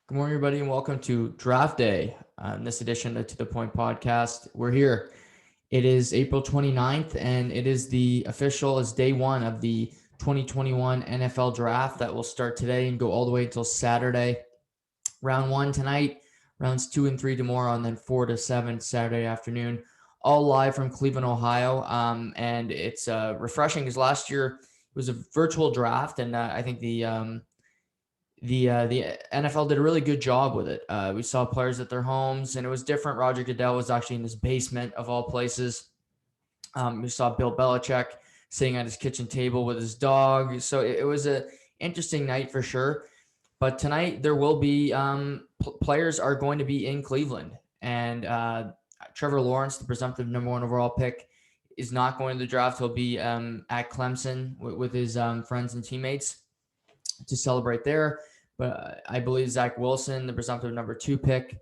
Good morning, everybody, and welcome to Draft Day. In this edition of To The Point podcast, we're here. It is April 29th, and it is it's day one of the 2021 NFL Draft that will start today and go all the way until Saturday. Round one tonight, rounds 2 and 3 tomorrow, and then 4 to 7 Saturday afternoon. All live from Cleveland, Ohio. And it's refreshing because last year it was a virtual draft, and I think the NFL did a really good job with it. We saw players at their homes, and it was different. Roger Goodell was actually in his basement of all places. We saw Bill Belichick sitting at his kitchen table with his dog. So it was a interesting night for sure. But tonight there will be players are going to be in Cleveland, and Trevor Lawrence, the presumptive number one overall pick, is not going to the draft. He'll be at Clemson with his friends and teammates to celebrate there. But I believe Zach Wilson, the presumptive number two pick,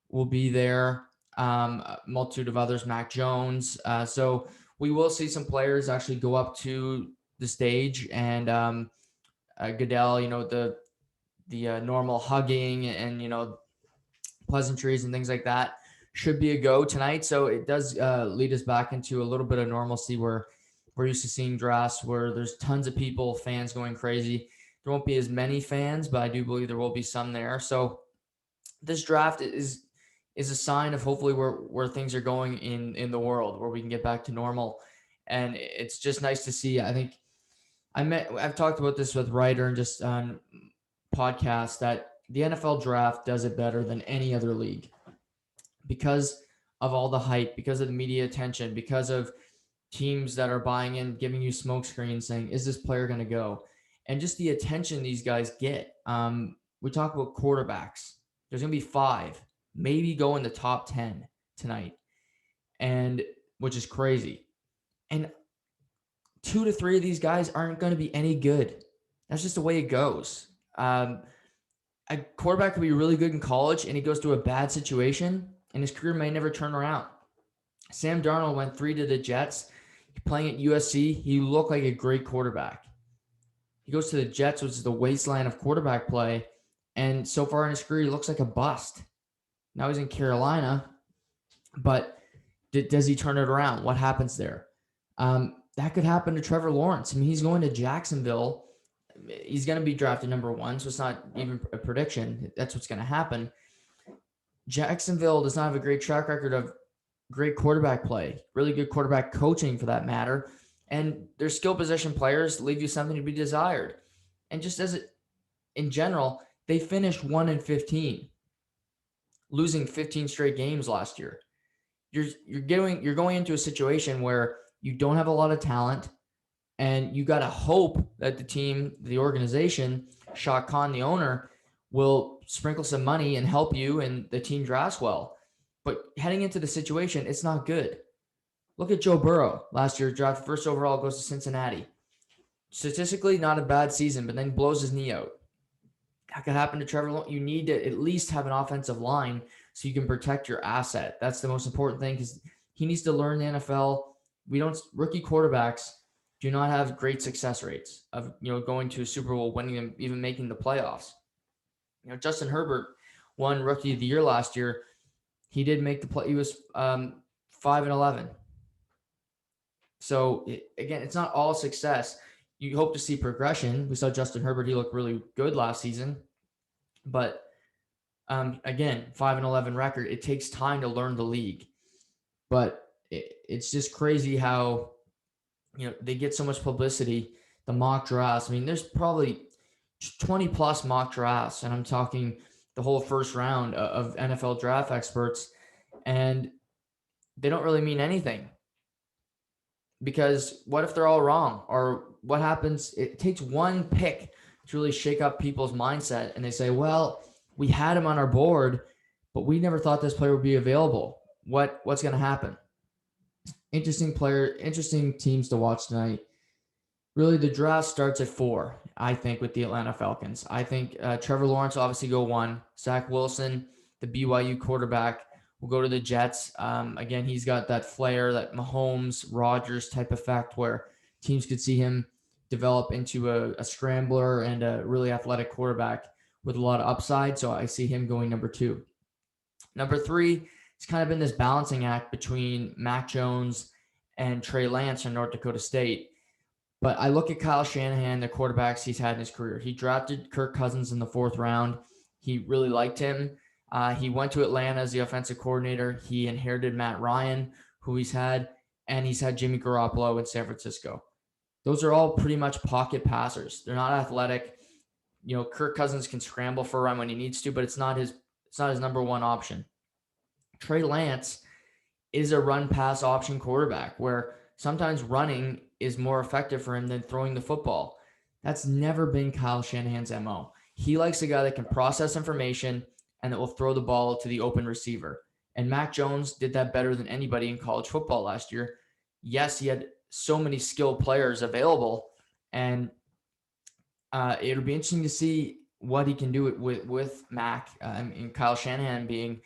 will be there. A multitude of others, Mac Jones. So we will see some players actually go up to the stage, and Goodell, the normal hugging and pleasantries and things like that should be a go tonight. So it does lead us back into a little bit of normalcy where we're used to seeing drafts where there's tons of people, fans going crazy. There won't be as many fans, but I do believe there will be some there. So this draft is a sign of hopefully where things are going in the world, where we can get back to normal. And it's just nice to see. I think I've talked about this with Ryder and just on podcasts that the NFL draft does it better than any other league because of all the hype, because of the media attention, because of teams that are buying in, giving you smoke screens saying, is this player going to go? And just the attention these guys get. We talk about quarterbacks. There's going to be 5, maybe go in the top 10 tonight, and which is crazy. And 2 to 3 of these guys aren't going to be any good. That's just the way it goes. A quarterback could be really good in college, and he goes to a bad situation, and his career may never turn around. Sam Darnold went 3 to the Jets. Playing at USC, he looked like a great quarterback. He goes to the Jets, which is the wasteland of quarterback play, and so far in his career, he looks like a bust. Now he's in Carolina, but does he turn it around? What happens there? That could happen to Trevor Lawrence. I mean, he's going to Jacksonville. He's going to be drafted number 1, so it's not even a prediction. That's what's going to happen. Jacksonville does not have a great track record of great quarterback play, really good quarterback coaching for that matter. And their skill position players leave you something to be desired. And just as it, in general, they finished 1-15, losing 15 straight games last year. You're going into a situation where you don't have a lot of talent, and you got to hope that the organization, Shad Khan, the owner, will sprinkle some money and help you, and the team drafts well. But heading into the situation, it's not good. Look at Joe Burrow last year, drafted first overall, goes to Cincinnati. Statistically, not a bad season, but then blows his knee out. That could happen to Trevor Lawrence. You need to at least have an offensive line so you can protect your asset. That's the most important thing because he needs to learn the NFL. Rookie quarterbacks do not have great success rates of going to a Super Bowl, winning them, even making the playoffs. Justin Herbert won Rookie of the Year last year. He did make the play. He was 5-11. So again, it's not all success. You hope to see progression. We saw Justin Herbert; he looked really good last season, but again, 5-11 record. It takes time to learn the league, but it's just crazy how they get so much publicity. The mock drafts. I mean, there's probably 20 plus mock drafts, and I'm talking the whole first round of NFL draft experts, and they don't really mean anything. Because what if they're all wrong? Or what happens? It takes one pick to really shake up people's mindset. And they say, well, we had him on our board, but we never thought this player would be available. What's going to happen? Interesting teams to watch tonight. Really, the draft starts at 4, I think, with the Atlanta Falcons. I think Trevor Lawrence will obviously go 1. Zach Wilson, the BYU quarterback, will go to the Jets. Again, he's got that flair, that Mahomes, Rodgers type effect where teams could see him develop into a scrambler and a really athletic quarterback. with a lot of upside. So I see him going number 2. Number 3, it's kind of been this balancing act between Mac Jones and Trey Lance from North Dakota State. But I look at Kyle Shanahan, the quarterbacks he's had in his career. He drafted Kirk Cousins in the 4th round. He really liked him. He went to Atlanta as the offensive coordinator. He inherited Matt Ryan, who he's had, and he's had Jimmy Garoppolo in San Francisco. Those are all pretty much pocket passers. They're not athletic. Kirk Cousins can scramble for a run when he needs to, but it's not his number one option. Trey Lance is a run-pass option quarterback where sometimes running is more effective for him than throwing the football. That's never been Kyle Shanahan's MO. He likes a guy that can process information and that will throw the ball to the open receiver. And Mac Jones did that better than anybody in college football last year. Yes, he had so many skilled players available, and it'll be interesting to see what he can do with Mac and Kyle Shanahan being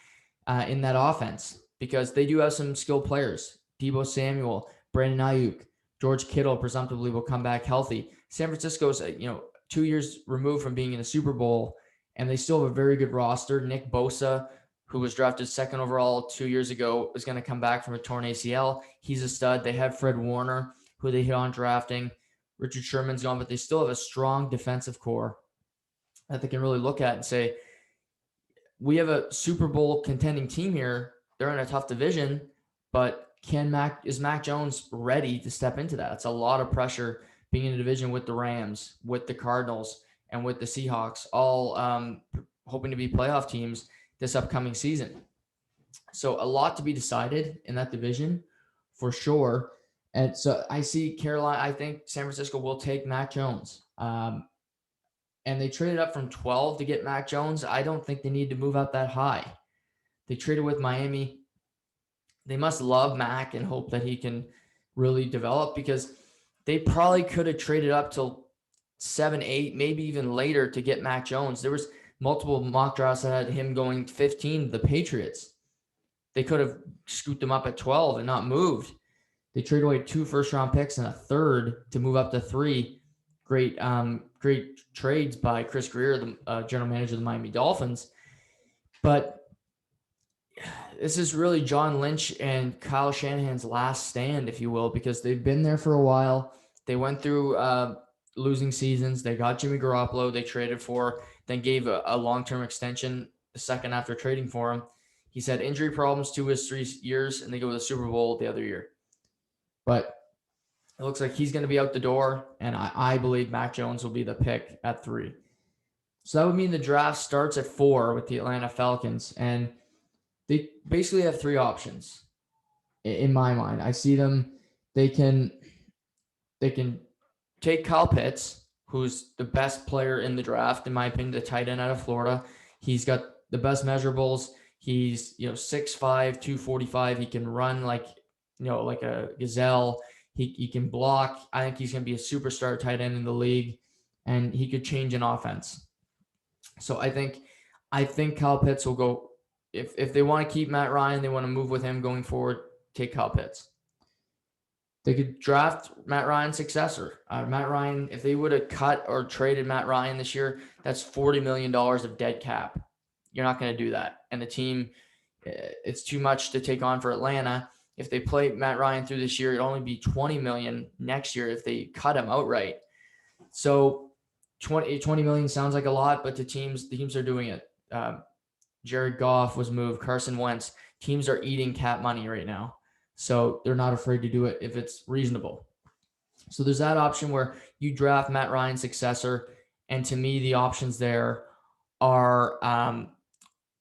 in that offense, because they do have some skilled players. Deebo Samuel, Brandon Ayuk, George Kittle presumptively will come back healthy. San Francisco's 2 years removed from being in a Super Bowl, and they still have a very good roster. Nick Bosa, who was drafted 2nd overall 2 years ago, is going to come back from a torn ACL. He's a stud. They have Fred Warner, who they hit on drafting. Richard Sherman's gone, but they still have a strong defensive core that they can really look at and say, we have a Super Bowl contending team here. They're in a tough division, but is Mac Jones ready to step into that? It's a lot of pressure being in a division with the Rams, with the Cardinals, and with the Seahawks, all hoping to be playoff teams this upcoming season. So a lot to be decided in that division for sure. And so I see Carolina, I think San Francisco will take Mac Jones. And they traded up from 12 to get Mac Jones. I don't think they need to move up that high. They traded with Miami. They must love Mac and hope that he can really develop, because they probably could have traded up till 7, 8, maybe even later to get Mac Jones. There was multiple mock drafts that had him going 15 to the Patriots. They could have scooped him up at 12 and not moved. They traded away 2 first-round picks and a 3rd to move up to 3. Great trades by Chris Greer, the general manager of the Miami Dolphins. But this is really John Lynch and Kyle Shanahan's last stand, if you will, because they've been there for a while. They went through losing seasons. They got Jimmy Garoppolo they traded for, then gave a long-term extension the second after trading for him. He's had injury problems 2 of his 3 years, and they go to the Super Bowl the other year. But it looks like he's going to be out the door, and I believe Mac Jones will be the pick at 3. So that would mean the draft starts at 4 with the Atlanta Falcons, and they basically have 3 options in my mind. I see them. They can take Kyle Pitts, who's the best player in the draft, in my opinion, the tight end out of Florida. He's got the best measurables. He's 6'5", 245. He can run like a gazelle. He can block. I think he's going to be a superstar tight end in the league, and he could change an offense. So I think Kyle Pitts will go. If they want to keep Matt Ryan, they want to move with him going forward, take Kyle Pitts. They could draft Matt Ryan's successor. Matt Ryan, if they would have cut or traded Matt Ryan this year, that's $40 million of dead cap. You're not going to do that. And the team, it's too much to take on for Atlanta. If they play Matt Ryan through this year, it'd only be $20 million next year if they cut him outright. So $20 million sounds like a lot, but the teams are doing it. Jared Goff was moved. Carson Wentz. Teams are eating cap money right now. So they're not afraid to do it if it's reasonable. So there's that option where you draft Matt Ryan's successor. And to me, the options there are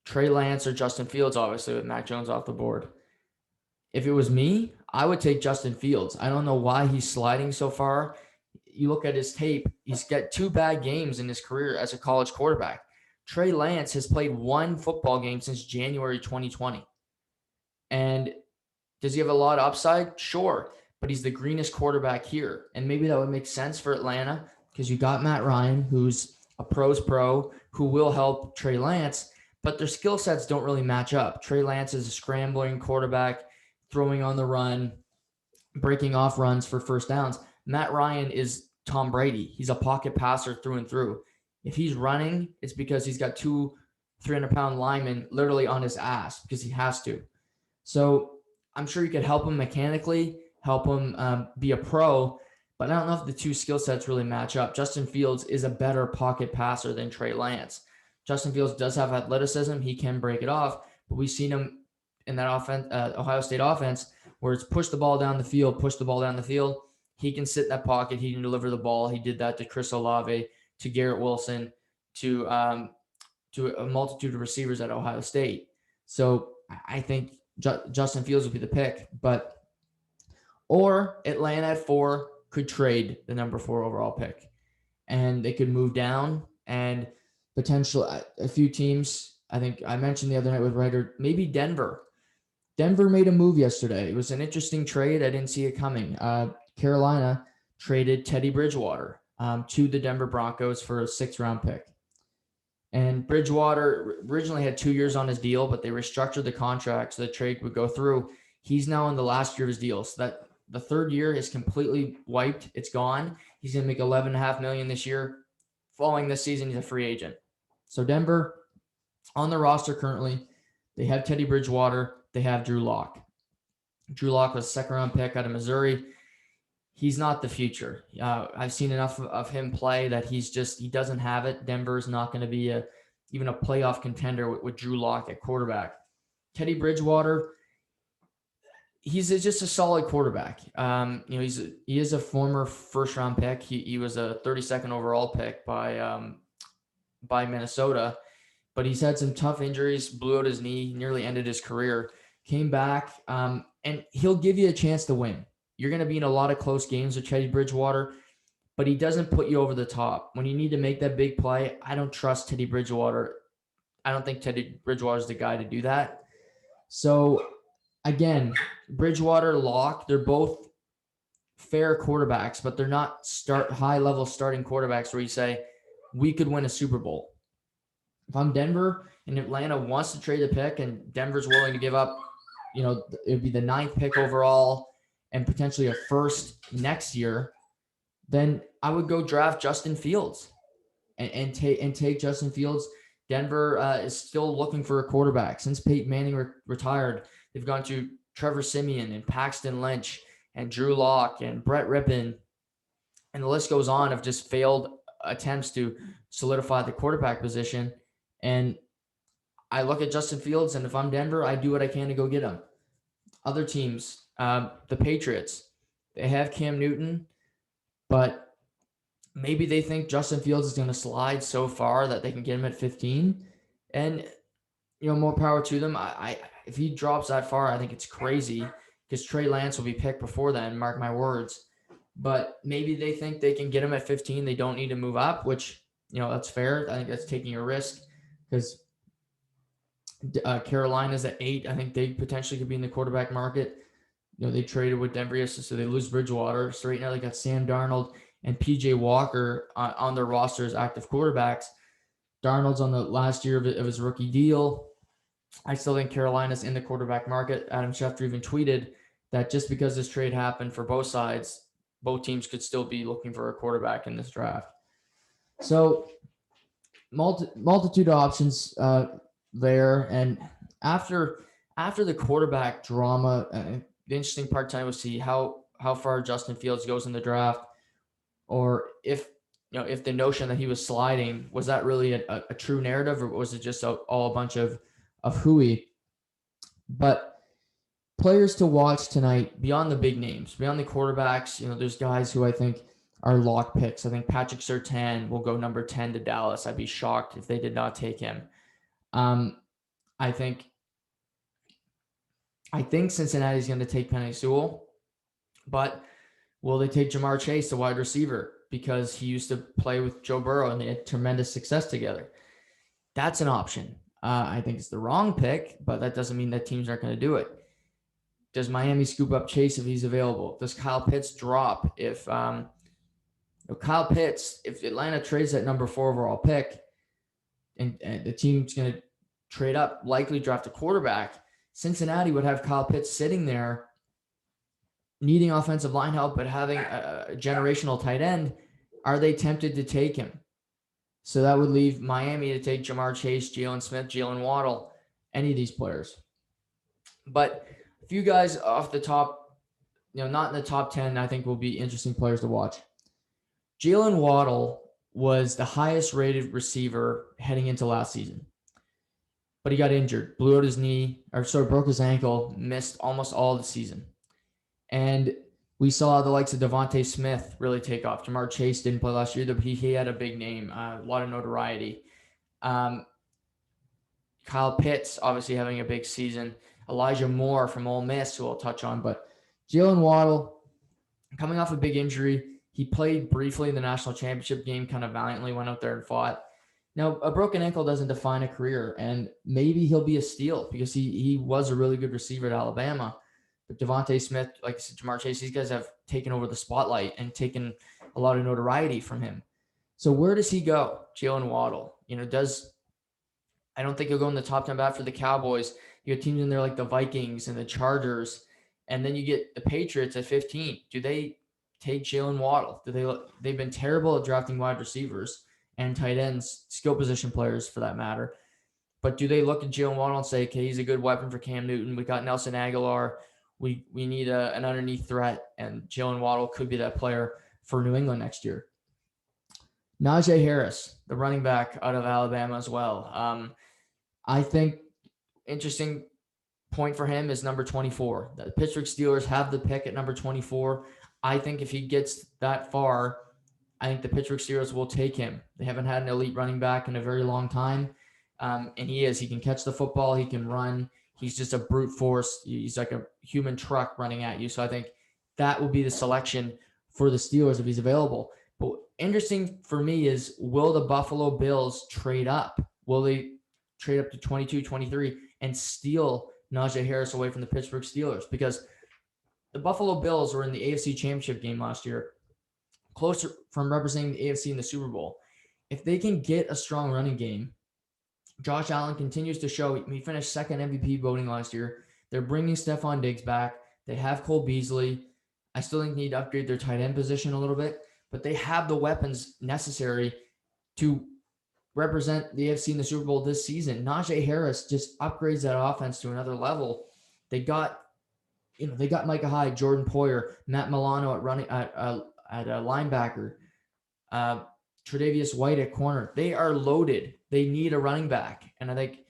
Trey Lance or Justin Fields, obviously, with Mac Jones off the board. If it was me, I would take Justin Fields. I don't know why he's sliding so far. You look at his tape, he's got 2 bad games in his career as a college quarterback. Trey Lance has played 1 football game since January 2020. And does he have a lot of upside? Sure. But he's the greenest quarterback here. And maybe that would make sense for Atlanta because you got Matt Ryan, who's a pro's pro, who will help Trey Lance, but their skill sets don't really match up. Trey Lance is a scrambling quarterback, throwing on the run, breaking off runs for first downs. Matt Ryan is Tom Brady. He's a pocket passer through and through. If he's running, it's because he's got 300-pound linemen literally on his ass because he has to. So I'm sure you could help him mechanically, help him be a pro, but I don't know if the two skill sets really match up. Justin Fields is a better pocket passer than Trey Lance. Justin Fields does have athleticism. He can break it off, but we've seen him in that offense, Ohio State offense, where it's push the ball down the field. He can sit in that pocket. He can deliver the ball. He did that to Chris Olave, to Garrett Wilson, to a multitude of receivers at Ohio State. So I think Justin Fields would be the pick, or Atlanta at 4 could trade the number 4 overall pick, and they could move down, and potential a few teams. I think I mentioned the other night with Ryder, maybe Denver. Denver made a move yesterday. It was an interesting trade. I didn't see it coming. Carolina traded Teddy Bridgewater to the Denver Broncos for a 6th-round pick. And Bridgewater originally had 2 years on his deal, but they restructured the contract so the trade would go through. He's now in the last year of his deal, so that the 3rd year is completely wiped. It's gone. He's going to make $11.5 million this year. Following this season, he's a free agent. So Denver, on the roster currently, they have Teddy Bridgewater. They have Drew Lock. Drew Lock was a 2nd-round pick out of Missouri. He's not the future. I've seen enough of him play that he doesn't have it. Denver's not going to be even a playoff contender with Drew Lock at quarterback. Teddy Bridgewater, he's just a solid quarterback. He is a former 1st-round pick. He was a 32nd overall pick by Minnesota, but he's had some tough injuries, blew out his knee, nearly ended his career, came back, and he'll give you a chance to win. You're going to be in a lot of close games with Teddy Bridgewater, but he doesn't put you over the top. When you need to make that big play, I don't trust Teddy Bridgewater. I don't think Teddy Bridgewater is the guy to do that. So, again, Bridgewater, Lock, they're both fair quarterbacks, but they're not high-level starting quarterbacks where you say, we could win a Super Bowl. If I'm Denver and Atlanta wants to trade the pick and Denver's willing to give up, it would be the 9th pick overall and potentially a 1st next year, then I would go draft Justin Fields and take Justin Fields. Denver is still looking for a quarterback. Since Peyton Manning retired, they've gone to Trevor Siemian and Paxton Lynch and Drew Lock and Brett Rippon, and the list goes on of just failed attempts to solidify the quarterback position. And I look at Justin Fields, and if I'm Denver, I do what I can to go get him. Other teams, the Patriots, they have Cam Newton, but maybe they think Justin Fields is going to slide so far that they can get him at 15. And, more power to them. If he drops that far, I think it's crazy because Trey Lance will be picked before then, mark my words. But maybe they think they can get him at 15. They don't need to move up, which, that's fair. I think that's taking a risk because Carolina's at 8. I think they potentially could be in the quarterback market. They traded with Denver, so they lose Bridgewater. So right now they got Sam Darnold and PJ Walker on their roster as active quarterbacks. Darnold's on the last year of his rookie deal. I still think Carolina's in the quarterback market. Adam Schefter even tweeted that just because this trade happened for both sides, both teams could still be looking for a quarterback in this draft. So multitude of options there. And after the quarterback drama, the interesting part tonight was see how far Justin Fields goes in the draft, or if the notion that he was sliding, was that really a true narrative, or was it just all a bunch of hooey? But players to watch tonight, beyond the big names, beyond the quarterbacks, there's guys who I think are lock picks. I think Patrick Surtain will go number 10 to Dallas. I'd be shocked if they did not take him. I think Cincinnati's going to take Penei Sewell, but will they take Jamar Chase, the wide receiver, because he used to play with Joe Burrow and they had tremendous success together? That's an option. I think it's the wrong pick, but that doesn't mean that teams aren't going to do it. Does Miami scoop up Chase if he's available? Does Kyle Pitts drop if Atlanta trades that number 4 overall pick and the team's going to trade up, likely draft a quarterback, Cincinnati would have Kyle Pitts sitting there needing offensive line help, but having a generational tight end. Are they tempted to take him? So that would leave Miami to take Jamar Chase, Jalen Smith, Jalen Waddle, any of these players. But a few guys off the top, not in the top 10, I think will be interesting players to watch. Jalen Waddle was the highest rated receiver heading into last season, but he got injured, blew out his knee, broke his ankle, missed almost all of the season. And we saw the likes of Devontae Smith really take off. Jamar Chase didn't play last year, but he had a big name, a lot of notoriety. Kyle Pitts obviously having a big season. Elijah Moore from Ole Miss, who I'll touch on. But Jalen Waddle, coming off a big injury, he played briefly in the national championship game, kind of valiantly went out there and fought. Now, a broken ankle doesn't define a career, and maybe he'll be a steal because he was a really good receiver at Alabama. But Devontae Smith, like I said, Jamar Chase, these guys have taken over the spotlight and taken a lot of notoriety from him. So where does he go? Jalen Waddle, I don't think he'll go in the top 10 bat for the Cowboys. You have teams in there like the Vikings and the Chargers, and then you get the Patriots at 15. Do they take Jalen Waddle? They've been terrible at drafting wide receivers and tight ends, skill position players for that matter. But do they look at Jalen Waddle and say, okay, he's a good weapon for Cam Newton. We got Nelson Aguilar. We need an underneath threat, and Jalen Waddle could be that player for New England next year. Najee Harris, the running back out of Alabama as well. I think interesting point for him is number 24. The Pittsburgh Steelers have the pick at number 24. I think if he gets that far, I think the Pittsburgh Steelers will take him. They haven't had an elite running back in a very long time, and he can catch the football. He can run. He's just a brute force. He's like a human truck running at you. So I think that will be the selection for the Steelers if he's available. But interesting for me is, will the Buffalo Bills trade up? Will they trade up to 22, 23 and steal Najee Harris away from the Pittsburgh Steelers? Because the Buffalo Bills were in the AFC Championship game last year, closer from representing the AFC in the Super Bowl. If they can get a strong running game, Josh Allen continues to show he finished second MVP voting last year. They're bringing Stephon Diggs back. They have Cole Beasley. I still think they need to upgrade their tight end position a little bit, but they have the weapons necessary to represent the AFC in the Super Bowl this season. Najee Harris just upgrades that offense to another level. They got Micah Hyde, Jordan Poyer, Matt Milano at linebacker, Tre'Davious White at corner. They are loaded. They need a running back. And I think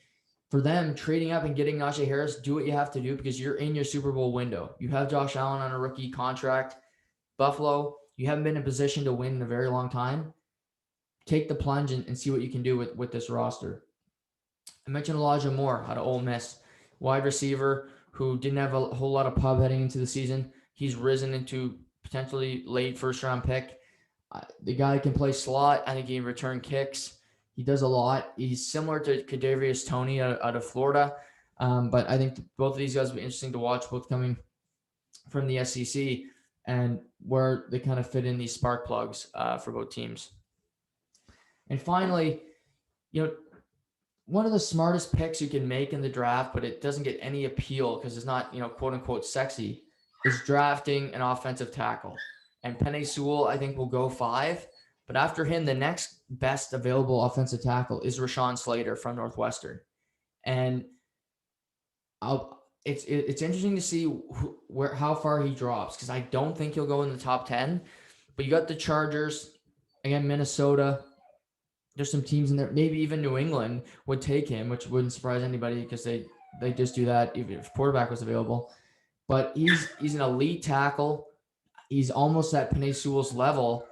for them, trading up and getting Najee Harris, do what you have to do because you're in your Super Bowl window. You have Josh Allen on a rookie contract. Buffalo, you haven't been in a position to win in a very long time. Take the plunge and see what you can do with this roster. I mentioned Elijah Moore out of Ole Miss, wide receiver who didn't have a whole lot of pub heading into the season. He's risen into potentially late first-round pick. The guy can play slot. I think he can return kicks. He does a lot. He's similar to Kadarius Toney out of Florida. But I think both of these guys will be interesting to watch, both coming from the SEC and where they kind of fit in these spark plugs for both teams. And finally, one of the smartest picks you can make in the draft, but it doesn't get any appeal because it's not, quote unquote sexy, is drafting an offensive tackle. And Penei Sewell, I think, will go 5. But after him, the next best available offensive tackle is Rashawn Slater from Northwestern. And it's interesting to see how far he drops because I don't think he'll go in the top 10. But you got the Chargers, again, Minnesota. There's some teams in there. Maybe even New England would take him, which wouldn't surprise anybody because they just do that even if quarterback was available. But he's an elite tackle. He's almost at Penei Sewell's level.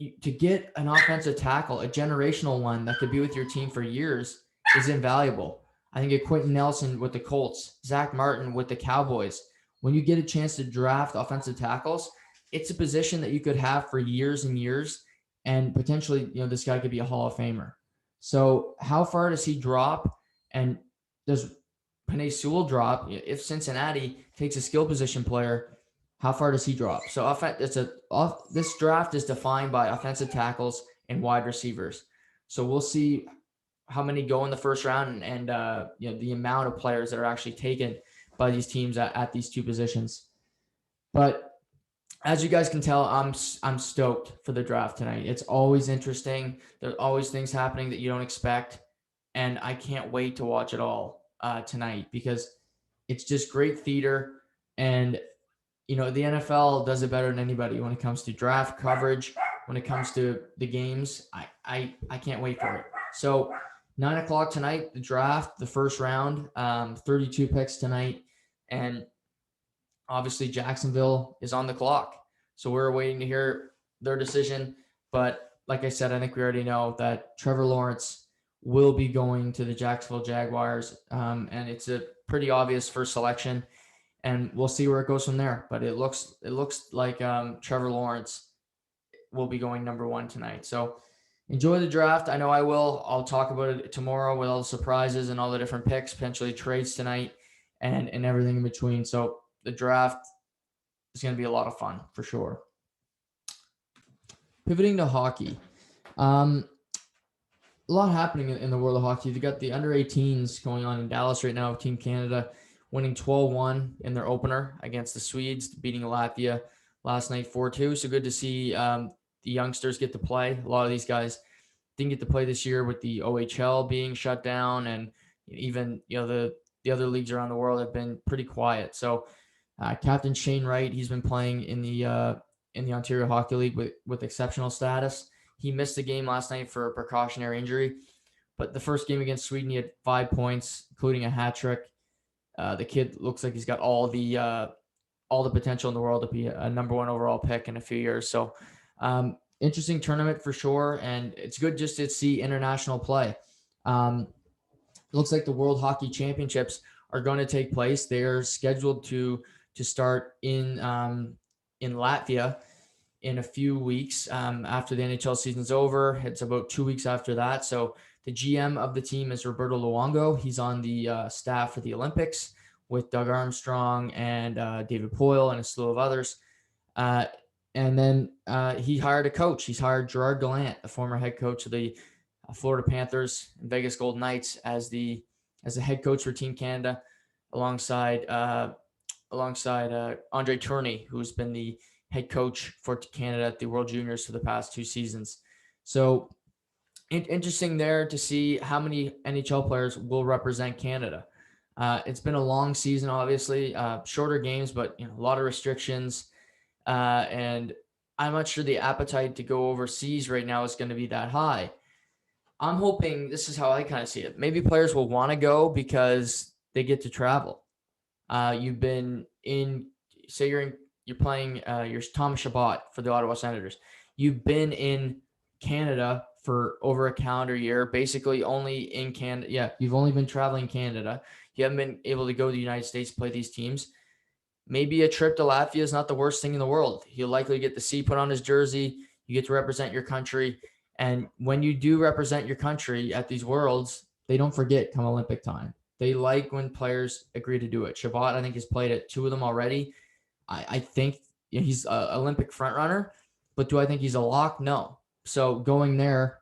To get an offensive tackle, a generational one that could be with your team for years, is invaluable. I think of Quentin Nelson with the Colts, Zach Martin with the Cowboys. When you get a chance to draft offensive tackles, it's a position that you could have for years and years, and potentially, this guy could be a Hall of Famer. So how far does he drop? And does Penei Sewell drop? If Cincinnati takes a skill position player, how far does he drop? So this draft is defined by offensive tackles and wide receivers. So we'll see how many go in the first round and the amount of players that are actually taken by these teams at these two positions. But as you guys can tell, I'm stoked for the draft tonight. It's always interesting. There's always things happening that you don't expect, and I can't wait to watch it all tonight because it's just great theater. And the NFL does it better than anybody when it comes to draft coverage. When it comes to the games, I can't wait for it. So 9 o'clock tonight, the draft, the first round, 32 picks tonight, and obviously Jacksonville is on the clock. So we're waiting to hear their decision. But like I said, I think we already know that Trevor Lawrence will be going to the Jacksonville Jaguars. And it's a pretty obvious first selection. And we'll see where it goes from there. But it looks like Trevor Lawrence will be going number one tonight. So enjoy the draft. I know I will. I'll talk about it tomorrow with all the surprises and all the different picks, potentially trades tonight, and everything in between. So the draft is going to be a lot of fun for sure. Pivoting to hockey. A lot happening in the world of hockey. You got the under 18s going on in Dallas right now with Team Canada winning 12-1 in their opener against the Swedes, beating Latvia last night 4-2. So good to see the youngsters get to play. A lot of these guys didn't get to play this year with the OHL being shut down, and even the other leagues around the world have been pretty quiet. So Captain Shane Wright, he's been playing in the Ontario Hockey League with exceptional status. He missed a game last night for a precautionary injury, but the first game against Sweden, he had 5 points, including a hat trick. The kid looks like he's got all the potential in the world to be a number one overall pick in a few years. So interesting tournament for sure, and it's good just to see international play. It looks like the World Hockey Championships are going to take place. They're scheduled to start in Latvia in a few weeks after the NHL season's over. It's about 2 weeks after that. So the GM of the team is Roberto Luongo. He's on the staff for the Olympics with Doug Armstrong and David Poile and a slew of others. And then he hired a coach. He's hired Gerard Gallant, the former head coach of the Florida Panthers and Vegas Golden Knights, as the head coach for Team Canada, alongside Andre Tourney, who's been the head coach for Canada at the World Juniors for the past 2 seasons. So interesting there to see how many NHL players will represent Canada. It's been a long season, obviously, shorter games, but a lot of restrictions. And I'm not sure the appetite to go overseas right now is going to be that high. I'm hoping, this is how I kind of see it, maybe players will want to go because they get to travel. You've been say you're playing you're Thomas Chabot for the Ottawa Senators. You've been in Canada for over a calendar year, basically only in Canada. Yeah, you've only been traveling Canada. You haven't been able to go to the United States to play these teams. Maybe a trip to Latvia is not the worst thing in the world. He'll likely get the C put on his jersey. You get to represent your country. And when you do represent your country at these Worlds, they don't forget come Olympic time. They like when players agree to do it. Chabot, I think, has played at 2 of them already. I think he's an Olympic frontrunner, but do I think he's a lock? No. So going there,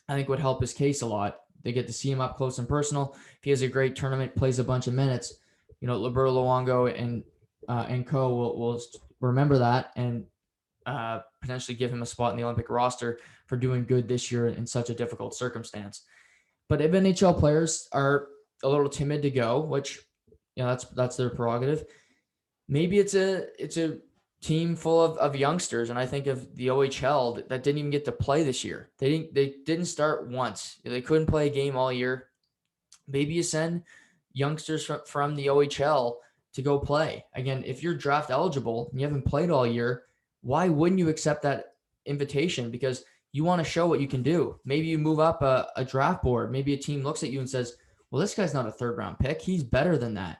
I think would help his case a lot. They get to see him up close and personal. If he has a great tournament, plays a bunch of minutes, Roberto Luongo and co will remember that and potentially give him a spot in the Olympic roster for doing good this year in such a difficult circumstance. But if NHL players are a little timid to go, which that's their prerogative, maybe it's a team full of youngsters, and I think of the OHL that didn't even get to play this year. They didn't start once. They couldn't play a game all year. Maybe you send youngsters from the OHL to go play. Again, if you're draft eligible and you haven't played all year, why wouldn't you accept that invitation? Because you want to show what you can do. Maybe you move up a draft board. Maybe a team looks at you and says, well, this guy's not a 3rd round pick. He's better than that.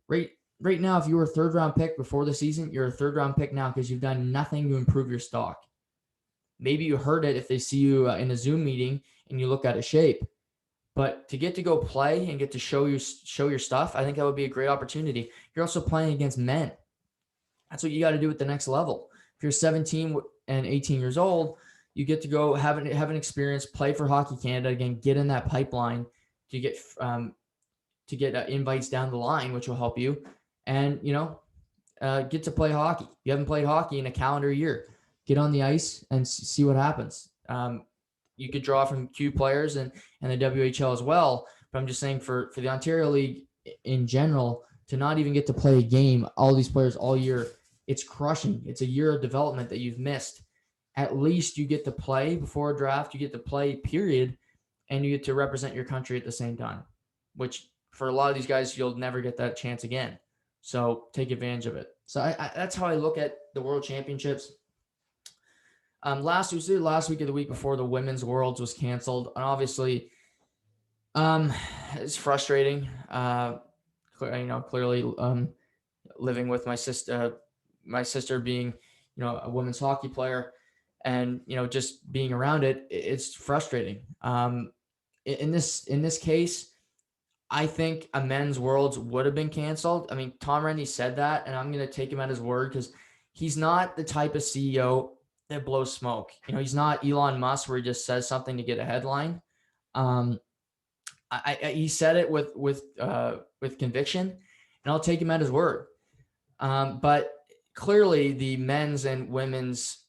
Right now, if you were a 3rd round pick before the season, you're a 3rd round pick now because you've done nothing to improve your stock. Maybe you heard it if they see you in a Zoom meeting and you look out of shape. But to get to go play and get to show your stuff, I think that would be a great opportunity. You're also playing against men. That's what you got to do at the next level. If you're 17 and 18 years old, you get to go have an experience, play for Hockey Canada, again, get in that pipeline to get invites down the line, which will help you. And, get to play hockey. You haven't played hockey in a calendar year. Get on the ice and see what happens. You could draw from Q players and the WHL as well. But I'm just saying for the Ontario League in general, to not even get to play a game, all these players all year, it's crushing. It's a year of development that you've missed. At least you get to play before a draft. You get to play, period, and you get to represent your country at the same time, which for a lot of these guys, you'll never get that chance again. So take advantage of it. So that's how I look at the World Championships. Last week or the week before, the Women's Worlds was canceled, and obviously, it's frustrating. Clearly, living with my sister being, a women's hockey player, and just being around it, it's frustrating. In this case, I think a men's Worlds would have been canceled. I mean, Tom Rennie said that, and I'm going to take him at his word because he's not the type of CEO that blows smoke. He's not Elon Musk where he just says something to get a headline. He said it with conviction, and I'll take him at his word. But clearly, the men's and women's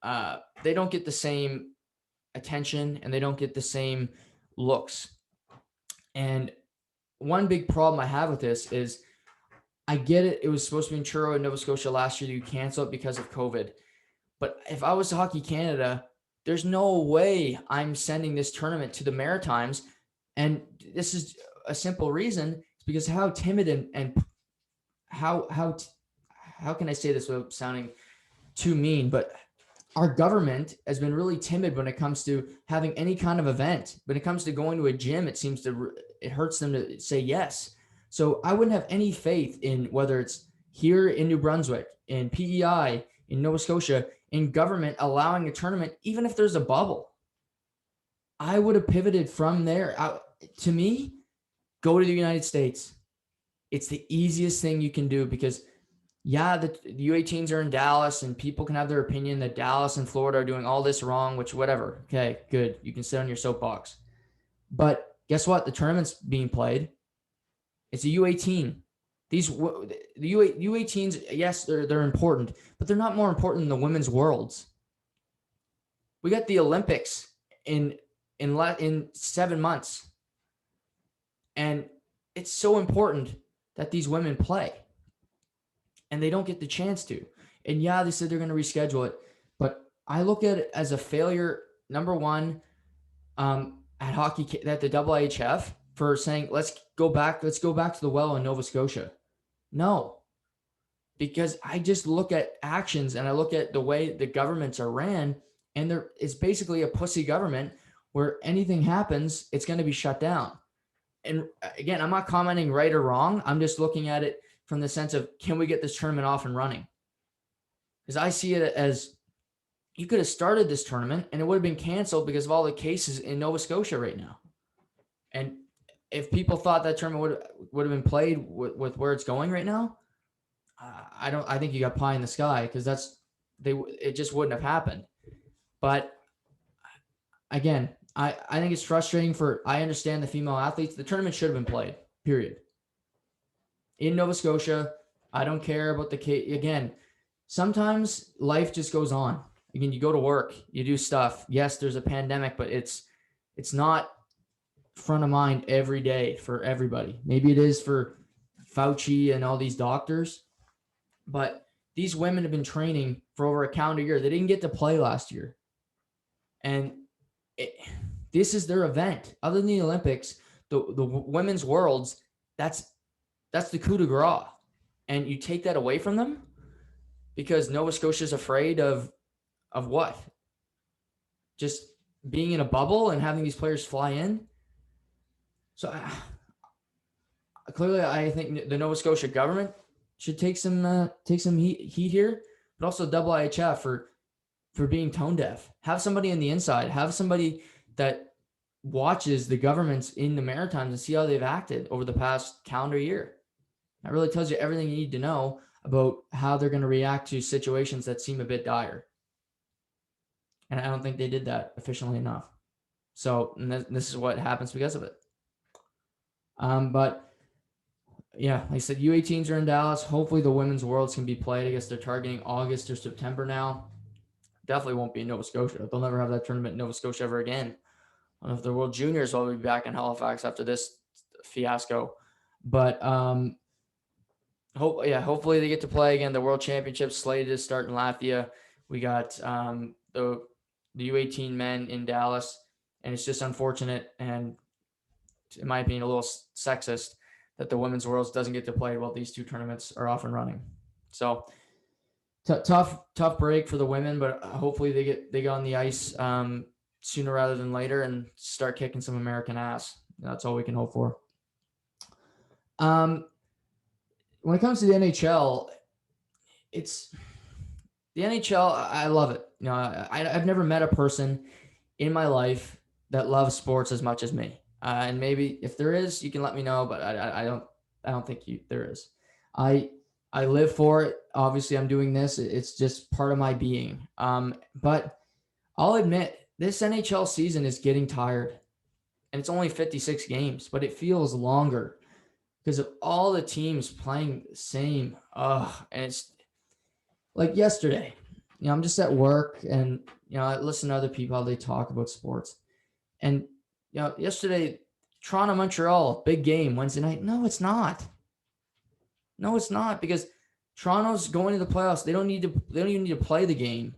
they don't get the same attention, and they don't get the same looks. And one big problem I have with this is, I get it. It was supposed to be in Truro in Nova Scotia last year. You cancel it because of COVID. But if I was Hockey Canada, there's no way I'm sending this tournament to the Maritimes. And this is a simple reason. It's because how timid and how can I say this without sounding too mean, but our government has been really timid when it comes to having any kind of event. When it comes to going to a gym, it hurts them to say yes. So I wouldn't have any faith in whether it's here in New Brunswick, in PEI, in Nova Scotia, in government allowing a tournament, even if there's a bubble. I would have pivoted from there. To me, go to the United States. It's the easiest thing you can do because, yeah, the U18s are in Dallas and people can have their opinion that Dallas and Florida are doing all this wrong, which whatever. Okay, good. You can sit on your soapbox. But guess what? The tournament's being played. It's a U18. The U18s, yes, they're important, but they're not more important than the women's Worlds. We got the Olympics in 7 months. And it's so important that these women play. And they don't get the chance to. And yeah, they said they're going to reschedule it. But I look at it as a failure, number one, at the IIHF for saying, let's go back to the well in Nova Scotia. No. Because I just look at actions and I look at the way the governments are ran, and it's basically a pussy government where anything happens, it's going to be shut down. And again, I'm not commenting right or wrong. I'm just looking at it from the sense of, can we get this tournament off and running? Because I see it as, you could have started this tournament and it would have been canceled because of all the cases in Nova Scotia right now. And if people thought that tournament would have been played with where it's going right now, I think you got pie in the sky, because it just wouldn't have happened. But again, I think it's frustrating I understand the female athletes. The tournament should have been played, period. In Nova Scotia, I don't care about the case. Again, sometimes life just goes on. Again, you go to work, you do stuff. Yes, there's a pandemic, but it's not front of mind every day for everybody. Maybe it is for Fauci and all these doctors, but these women have been training for over a calendar year. They didn't get to play last year. And this is their event. Other than the Olympics, the Women's Worlds, that's the coup de grace. And you take that away from them because Nova Scotia is afraid of what? Just being in a bubble and having these players fly in. So clearly, I think the Nova Scotia government should take some heat here, but also IIHF for being tone deaf. Have somebody on the inside. Have somebody that watches the governments in the Maritimes and see how they've acted over the past calendar year. That really tells you everything you need to know about how they're going to react to situations that seem a bit dire. And I don't think they did that efficiently enough. So this is what happens because of it. But yeah, like I said, U18s are in Dallas. Hopefully the women's worlds can be played. I guess they're targeting August or September now. Definitely won't be in Nova Scotia. They'll never have that tournament in Nova Scotia ever again. I don't know if the World Juniors will be back in Halifax after this fiasco. But hopefully they get to play again. The World Championships slated to start in Latvia. We got the U18 men in Dallas, and it's just unfortunate and, in my opinion, a little sexist that the Women's Worlds doesn't get to play while these two tournaments are off and running. So tough break for the women, but hopefully they get on the ice sooner rather than later and start kicking some American ass. That's all we can hope for. When it comes to the NHL, it's the NHL. I love it. You know, I've never met a person in my life that loves sports as much as me. And maybe if there is, you can let me know. But I don't think there is. I live for it. Obviously, I'm doing this. It's just part of my being. But I'll admit this NHL season is getting tired, and it's only 56 games, but it feels longer because of all the teams playing the same. And it's like yesterday. You know, I'm just at work, and you know, I listen to other people how they talk about sports. And you know, yesterday, Toronto Montreal, big game Wednesday night. No, it's not. No, it's not, because Toronto's going to the playoffs. They don't even need to play the game.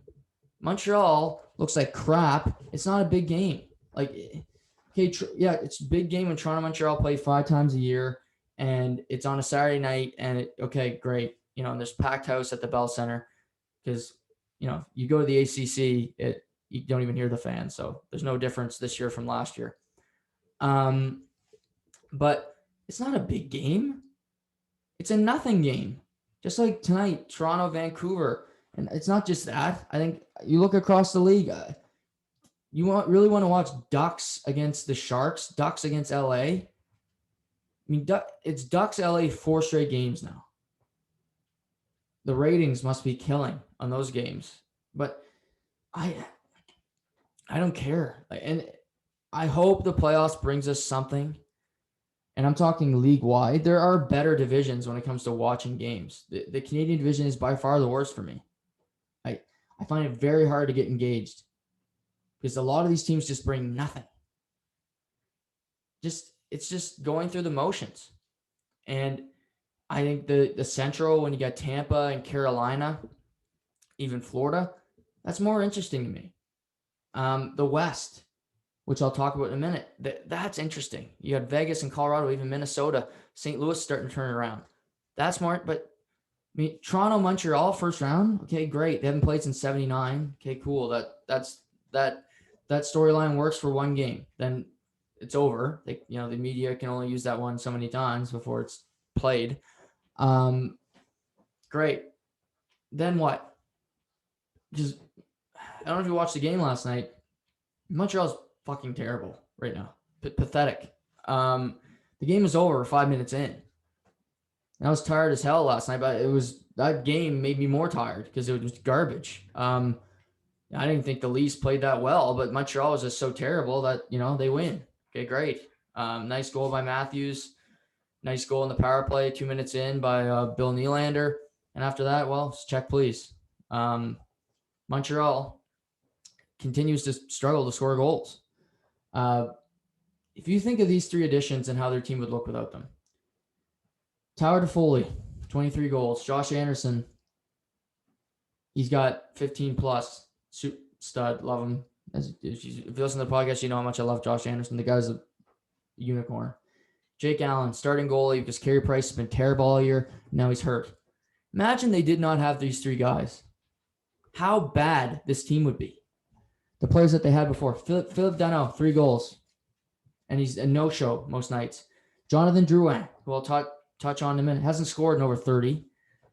Montreal looks like crap. It's not a big game. Like, okay, it's a big game when Toronto Montreal play 5 times a year, and it's on a Saturday night. And okay, great. You know, and there's packed house at the Bell Center because, you know, you go to the ACC, you don't even hear the fans. So there's no difference this year from last year. But it's not a big game. It's a nothing game. Just like tonight, Toronto, Vancouver. And it's not just that. I think you look across the league, you really want to watch Ducks against the Sharks, Ducks against LA. I mean, it's Ducks LA 4 straight games now. The ratings must be killing on those games. But I don't care. And I hope the playoffs brings us something. And I'm talking league-wide. There are better divisions when it comes to watching games. The Canadian division is by far the worst for me. I find it very hard to get engaged because a lot of these teams just bring nothing. It's just going through the motions. And I think the Central, when you got Tampa and Carolina, even Florida, that's more interesting to me. The West, which I'll talk about in a minute, that's interesting. You got Vegas and Colorado, even Minnesota, St. Louis starting to turn around. That's more, but I mean, Toronto, Montreal, first round. Okay, great. They haven't played since 79. Okay, cool. That storyline works for one game. Then it's over. The media can only use that one so many times before it's played. Great. Then what? I don't know if you watched the game last night. Montreal's fucking terrible right now. Pathetic. The game is over 5 minutes in. And I was tired as hell last night, but that game made me more tired because it was garbage. I didn't think the Leafs played that well, but Montreal was just so terrible that, you know, they win. Okay, great. Nice goal by Matthews. Nice goal in the power play 2 minutes in by Bill Nylander. And after that, well, check please. Montreal continues to struggle to score goals. If you think of these 3 additions and how their team would look without them, Tyler Toffoli, 23 goals. Josh Anderson, he's got 15 plus. Stud, love him. If you listen to the podcast, you know how much I love Josh Anderson. The guy's a unicorn. Jake Allen, starting goalie, because Carey Price has been terrible all year. Now he's hurt. Imagine they did not have these 3 guys. How bad this team would be. The players that they had before. Philip Danault, 3 goals. And he's a no-show most nights. Jonathan Drouin, who I'll touch on in a minute, hasn't scored in over 30.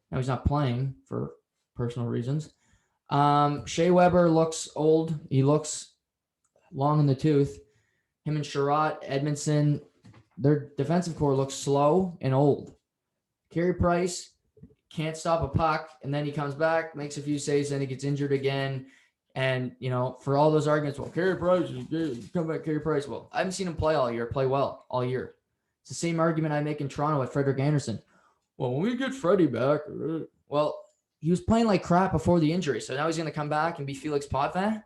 Now he's not playing for personal reasons. Shea Weber looks old. He looks long in the tooth. Him and Sherratt, Edmondson, their defensive core looks slow and old. Carey Price can't stop a puck, and then he comes back, makes a few saves, and he gets injured again. And, you know, for all those arguments, well, Carey Price, come back, Carey Price. Well, I haven't seen him play well all year. It's the same argument I make in Toronto with Frederik Andersen. Well, when we get Freddie back, well, he was playing like crap before the injury, so now he's going to come back and be Felix Potvin?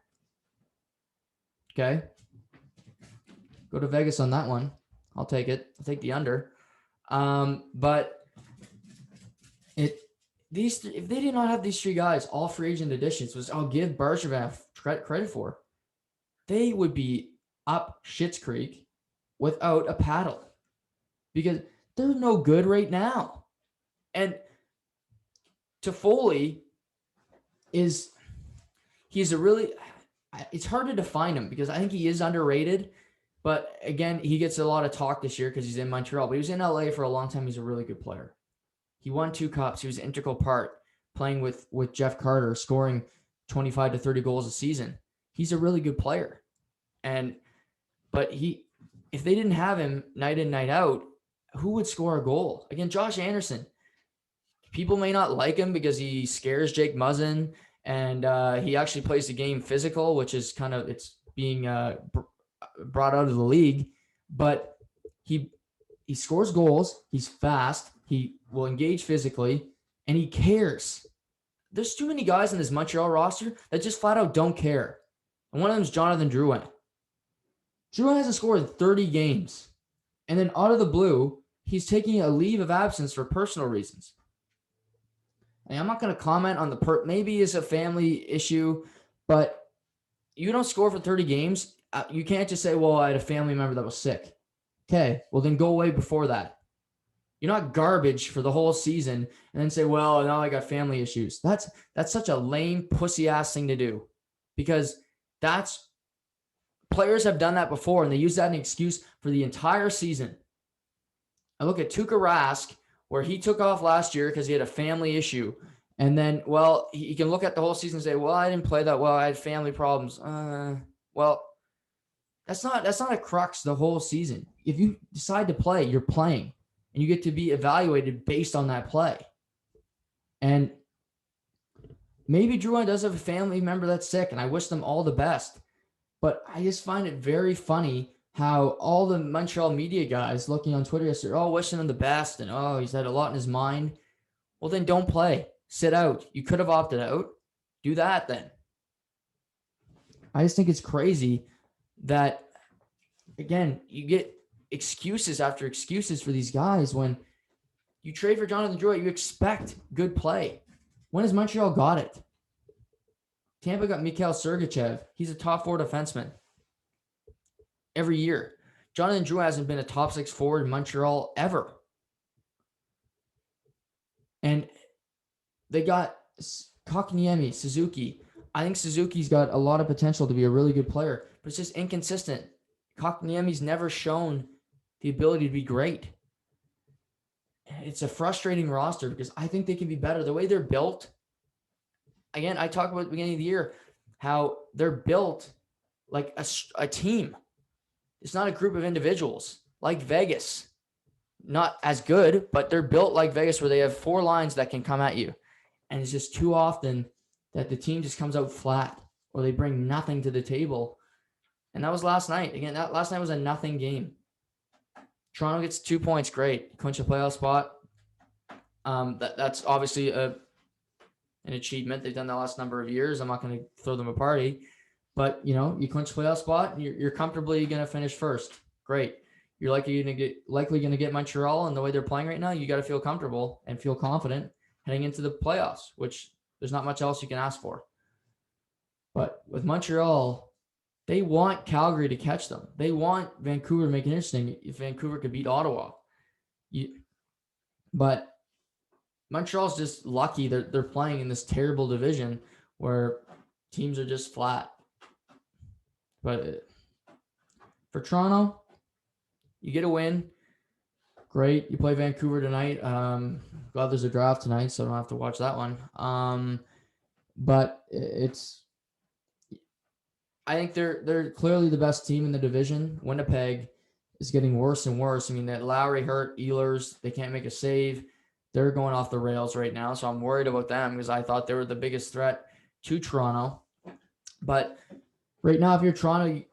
Okay. Go to Vegas on that one. I'll take it. I'll take the under. But if they did not have these three guys, all free agent additions, was I'll give Bergevin credit for, they would be up Schitt's Creek without a paddle because they're no good right now. And Toffoli he's a really, it's hard to define him because I think he is underrated. But again, he gets a lot of talk this year because he's in Montreal. But he was in LA for a long time. He's a really good player. He won 2 cups. He was an integral part playing with Jeff Carter, scoring 25 to 30 goals a season. He's a really good player. But if they didn't have him night in, night out, who would score a goal? Again, Josh Anderson. People may not like him because he scares Jake Muzzin, and he actually plays the game physical, which is kind of, it's being brought out of the league. But he scores goals. He's fast. He will engage physically, and he cares. There's too many guys in this Montreal roster that just flat out don't care. And one of them is Jonathan Drouin. Drouin hasn't scored in 30 games. And then out of the blue, he's taking a leave of absence for personal reasons. And I'm not going to comment on maybe it's a family issue, but you don't score for 30 games. You can't just say, well, I had a family member that was sick. Okay, well then go away before that. You're not garbage for the whole season and then say, well, now I got family issues. That's such a lame pussy ass thing to do, because players have done that before and they use that as an excuse for the entire season. I look at Tuukka Rask, where he took off last year because he had a family issue. And then, well, he can look at the whole season and say, well, I didn't play that well. I had family problems. Well, that's not a crux the whole season. If you decide to play, you're playing. And you get to be evaluated based on that play. And maybe Drouin does have a family member that's sick, and I wish them all the best. But I just find it very funny how all the Montreal media guys looking on Twitter yesterday, wishing him the best, and he's had a lot in his mind. Well, then don't play. Sit out. You could have opted out. Do that then. I just think it's crazy that, again, you get excuses after excuses for these guys. When you trade for Jonathan Drouin, you expect good play. When has Montreal got it? Tampa got Mikhail Sergachev. He's a top 4 defenseman every year. Jonathan Drouin hasn't been a top 6 forward in Montreal ever. And they got Kotkaniemi, Suzuki. I think Suzuki's got a lot of potential to be a really good player, but it's just inconsistent. Kotkaniemi's never shown the ability to be great. It's a frustrating roster because I think they can be better. The way they're built, again, I talked about at the beginning of the year, how they're built like a team. It's not a group of individuals like Vegas. Not as good, but they're built like Vegas, where they have 4 lines that can come at you. And it's just too often that the team just comes out flat or they bring nothing to the table. And that was last night. Again, last night was a nothing game. Toronto gets 2 points. Great. Clinch a playoff spot. That's obviously an achievement. They've done that last number of years. I'm not going to throw them a party. But, you clinch a playoff spot, and you're comfortably going to finish first. Great. You're likely going to get Montreal, and the way they're playing right now, you got to feel comfortable and feel confident heading into the playoffs, which there's not much else you can ask for. But with Montreal, they want Calgary to catch them. They want Vancouver to make it interesting if Vancouver could beat Ottawa. But Montreal's just lucky they're playing in this terrible division where teams are just flat. But for Toronto, you get a win. Great. You play Vancouver tonight. Glad there's a draft tonight, so I don't have to watch that one. But I think they're clearly the best team in the division. Winnipeg is getting worse and worse. I mean, that Lowry hurt, Ehlers, they can't make a save. They're going off the rails right now, so I'm worried about them because I thought they were the biggest threat to Toronto. But right now, if you're Toronto,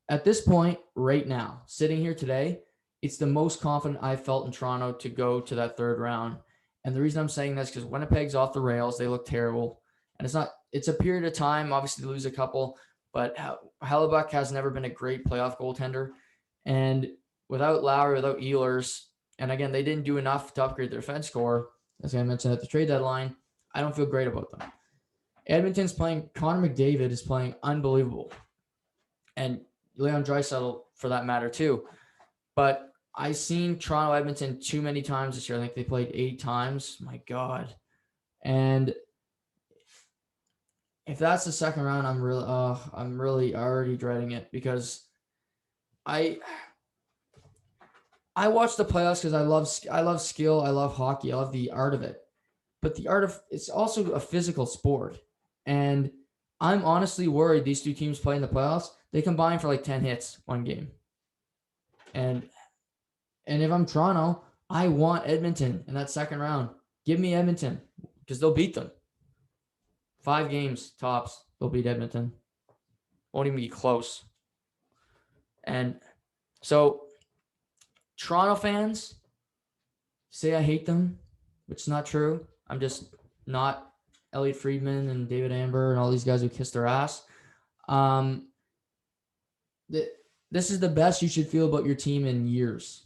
at this point right now, sitting here today, it's the most confident I felt in Toronto to go to that third round. And the reason I'm saying this is because Winnipeg's off the rails. They look terrible. And it's a period of time. Obviously, they lose a couple, but Hellebuck has never been a great playoff goaltender. And without Lowry, without Ehlers, and again, they didn't do enough to upgrade their defense score, as I mentioned at the trade deadline. I don't feel great about them. Edmonton's playing, Connor McDavid is playing unbelievable. And Leon Draisaitl for that matter too. But I've seen Toronto Edmonton too many times this year. I think they played 8 times. My God. And if that's the second round, I'm really already dreading it because I watch the playoffs because I love skill, I love hockey, I love the art of it. But the art of it's also a physical sport. And I'm honestly worried these two teams play in the playoffs, they combine for like 10 hits one game. And if I'm Toronto, I want Edmonton in that second round. Give me Edmonton because they'll beat them. 5 games tops, they'll beat Edmonton. Won't even be close. And so Toronto fans say I hate them, which is not true. I'm just not Elliot Friedman and David Amber and all these guys who kiss their ass. This is the best you should feel about your team in years.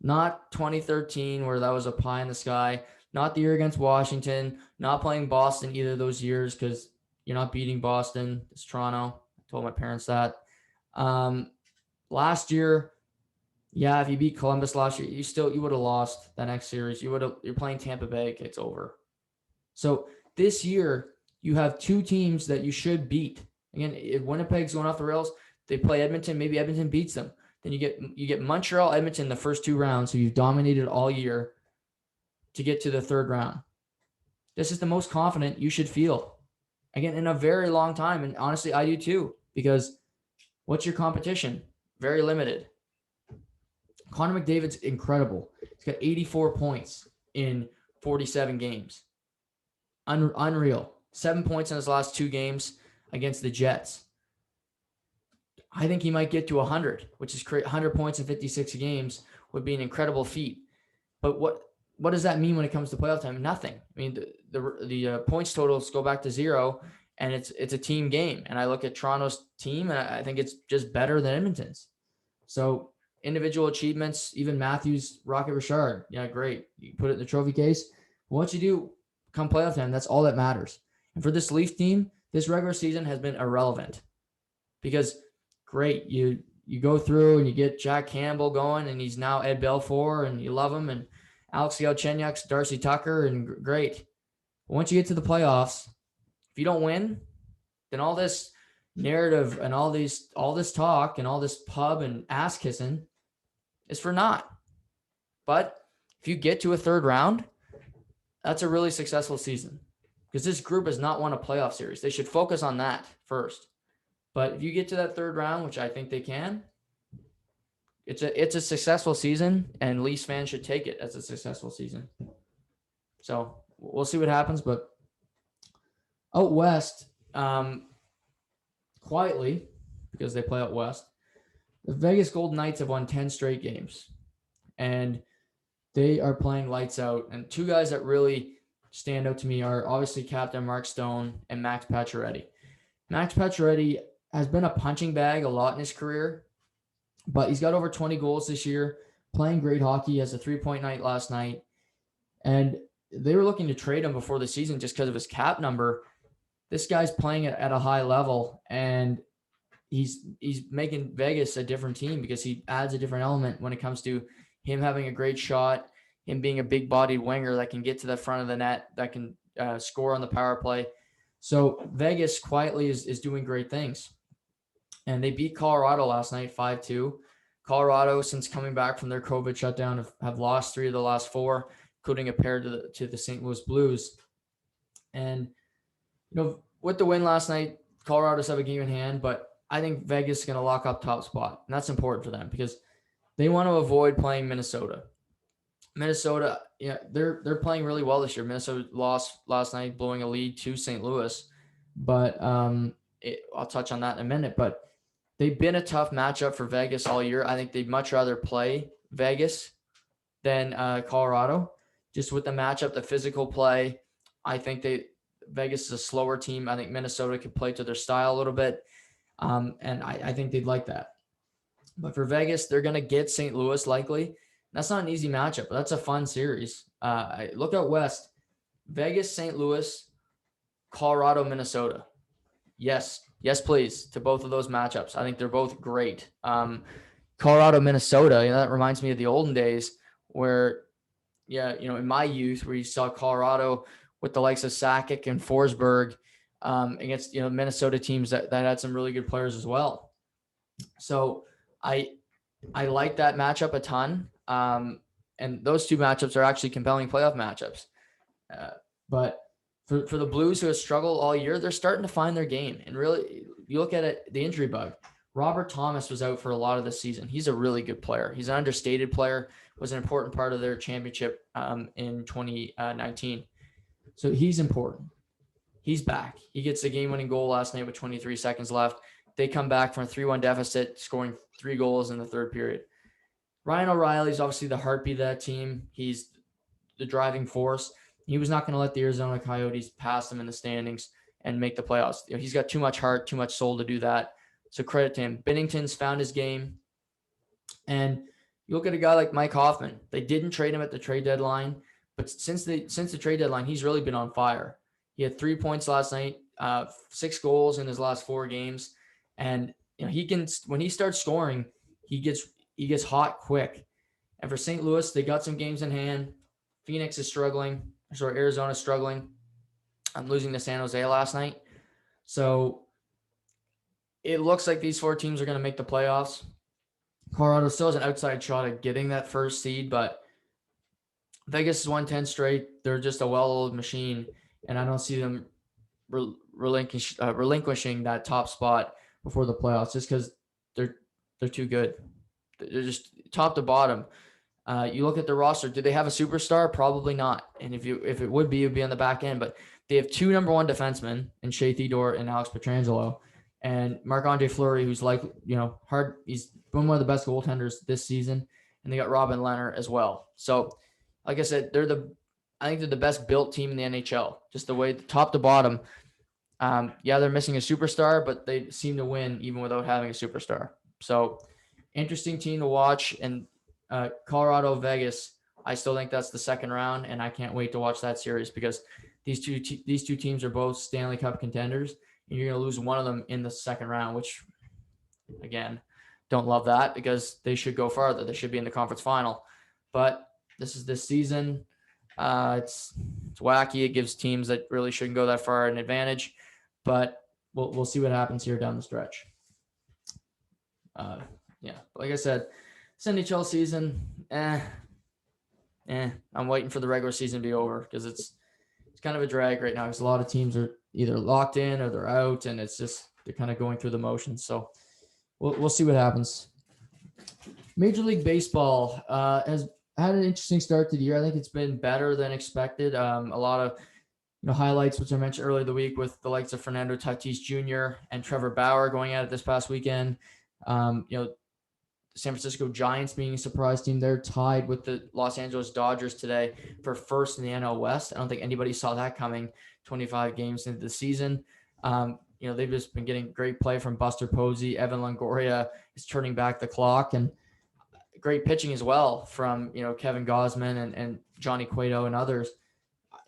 Not 2013 where that was a pie in the sky. Not the year against Washington. Not playing Boston either of those years because you're not beating Boston. It's Toronto. I told my parents that. Last year, yeah, if you beat Columbus last year, you would have lost the next series. You're playing Tampa Bay. It's over. So this year, you have 2 teams that you should beat. Again, if Winnipeg's going off the rails, they play Edmonton. Maybe Edmonton beats them. Then you get Montreal, Edmonton the first 2 rounds, so you've dominated all year to get to the third round. This is the most confident you should feel. Again, in a very long time, and honestly, I do too, because what's your competition? Very limited. Connor McDavid's incredible. He's got 84 points in 47 games. Unreal. 7 points in his last 2 games against the Jets. I think he might get to 100, which is 100 points in 56 games would be an incredible feat. But what does that mean when it comes to playoff time? Nothing. I mean, the points totals go back to 0, and it's a team game. And I look at Toronto's team, and I think it's just better than Edmonton's. So individual achievements, even Matthews, Rocket Richard, yeah, great. You put it in the trophy case. Once you do come playoff time, that's all that matters. And for this Leaf team, this regular season has been irrelevant because great, you go through and you get Jack Campbell going, and he's now Ed Belfour, and you love him, and Alex Galchenyuk's Darcy Tucker, and great. But once you get to the playoffs, if you don't win, then all this narrative and all this talk and all this pub and ass kissing is for naught. But if you get to a third round, that's a really successful season because this group has not won a playoff series. They should focus on that first. But if you get to that third round, which I think they can, it's a successful season, and Leafs fans should take it as a successful season. So we'll see what happens. But out west, quietly, because they play out west, the Vegas Golden Knights have won 10 straight games, and they are playing lights out. And 2 guys that really stand out to me are obviously Captain Mark Stone and Max Pacioretty. Max Pacioretty has been a punching bag a lot in his career, but he's got over 20 goals this year, playing great hockey. He has a 3-point night last night, and they were looking to trade him before the season just because of his cap number. This guy's playing at a high level, and he's making Vegas a different team because he adds a different element when it comes to him having a great shot, him being a big-bodied winger that can get to the front of the net, that can score on the power play. So Vegas quietly is doing great things. And they beat Colorado last night 5-2. Colorado, since coming back from their COVID shutdown, have lost 3 of the last 4, including a pair to the St. Louis Blues. And, with the win last night, Colorado's have a game in hand, but I think Vegas is going to lock up top spot. And that's important for them because they want to avoid playing Minnesota. Minnesota, they're playing really well this year. Minnesota lost last night, blowing a lead to St. Louis. But I'll touch on that in a minute. But they've been a tough matchup for Vegas all year. I think they'd much rather play Vegas than Colorado, just with the matchup, the physical play. I think Vegas is a slower team. I think Minnesota could play to their style a little bit, and I think they'd like that. But for Vegas, they're going to get St. Louis likely. That's not an easy matchup, but that's a fun series. Look out west. Vegas, St. Louis, Colorado, Minnesota. Yes, please, to both of those matchups. I think they're both great. Colorado, Minnesota, that reminds me of the olden days where, in my youth, where you saw Colorado with the likes of Sakic and Forsberg against, Minnesota teams that had some really good players as well. So I like that matchup a ton. And those two matchups are actually compelling playoff matchups. But for the Blues, who have struggled all year, they're starting to find their game. And really, you look at it, the injury bug. Robert Thomas was out for a lot of the season. He's a really good player. He's an understated player, was an important part of their championship in 2019. So he's important. He's back. He gets the game-winning goal last night with 23 seconds left. They come back from a 3-1 deficit, scoring 3 goals in the third period. Ryan O'Reilly's obviously the heartbeat of that team. He's the driving force. He was not going to let the Arizona Coyotes pass him in the standings and make the playoffs. He's got too much heart, too much soul to do that. So credit to him. Binnington's found his game. And you look at a guy like Mike Hoffman. They didn't trade him at the trade deadline, but since the trade deadline, he's really been on fire. He had 3 points last night, 6 goals in his last 4 games. And he can, when he starts scoring, he gets hot quick. And for St. Louis, they got some games in hand. Phoenix is struggling. Arizona's struggling. I'm losing to San Jose last night. So it looks like these 4 teams are going to make the playoffs. Colorado still has an outside shot at getting that first seed, but Vegas has won 10 straight. They're just a well-oiled machine, and I don't see them relinquishing that top spot before the playoffs just because they're too good. They're just top to bottom. You look at the roster. Do they have a superstar? Probably not. And if it would be, it would be on the back end. But they have 2 number 1 defensemen in Shea Theodore and Alex Pietrangelo, and Marc-Andre Fleury, who's he's been one of the best goaltenders this season. And they got Robin Leonard as well. So, like I said, I think they're the best built team in the NHL. Just the way top to bottom. They're missing a superstar, but they seem to win even without having a superstar. So, interesting team to watch. And Colorado, Vegas, I still think that's the second round, and I can't wait to watch that series because these two teams are both Stanley Cup contenders, and you're going to lose one of them in the second round, which, again, don't love that because they should go farther. They should be in the conference final. But this is this season. It's wacky. It gives teams that really shouldn't go that far an advantage, but we'll see what happens here down the stretch. Like I said, this NHL season, I'm waiting for the regular season to be over because it's kind of a drag right now because a lot of teams are either locked in or they're out, and it's just they're kind of going through the motions. So we'll see what happens. Major League Baseball has had an interesting start to the year. I think it's been better than expected. A lot of highlights, which I mentioned earlier the week, with the likes of Fernando Tatis Jr. and Trevor Bauer going at it this past weekend. The San Francisco Giants being a surprise team. They're tied with the Los Angeles Dodgers today for first in the NL West. I don't think anybody saw that coming 25 games into the season. They've just been getting great play from Buster Posey. Evan Longoria is turning back the clock, and great pitching as well from, Kevin Gausman and Johnny Cueto and others.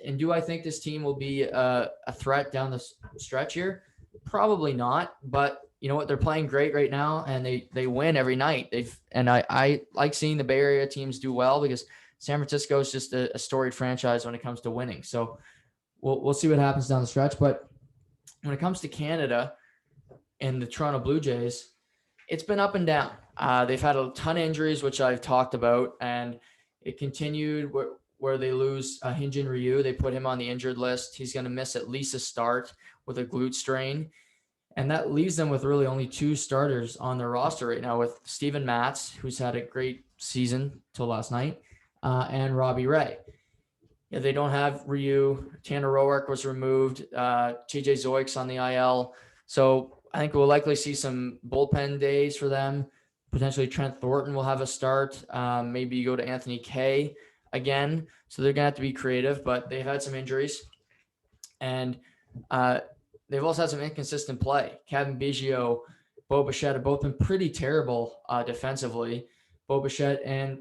And do I think this team will be a threat down the stretch here? Probably not, but you know what? They're playing great right now, and they win every night. I like seeing the Bay Area teams do well because San Francisco is just a storied franchise when it comes to winning. So we'll see what happens down the stretch. But when it comes to Canada and the Toronto Blue Jays, it's been up and down. They've had a ton of injuries, which I've talked about, and it continued where they lose Hyun-Jin Ryu. They put him on the injured list. He's going to miss at least a start with a glute strain. And that leaves them with really only 2 starters on their roster right now, with Steven Matz, who's had a great season till last night, and Robbie Ray. They don't have Ryu. Tanner Roark was removed. TJ Zoiks on the IL. So I think we'll likely see some bullpen days for them. Potentially Trent Thornton will have a start. Maybe you go to Anthony Kay again. So they're going to have to be creative, but they've had some injuries. And they've also had some inconsistent play. Kevin Biggio, Bo Bichette have both been pretty terrible defensively. Bo Bichette and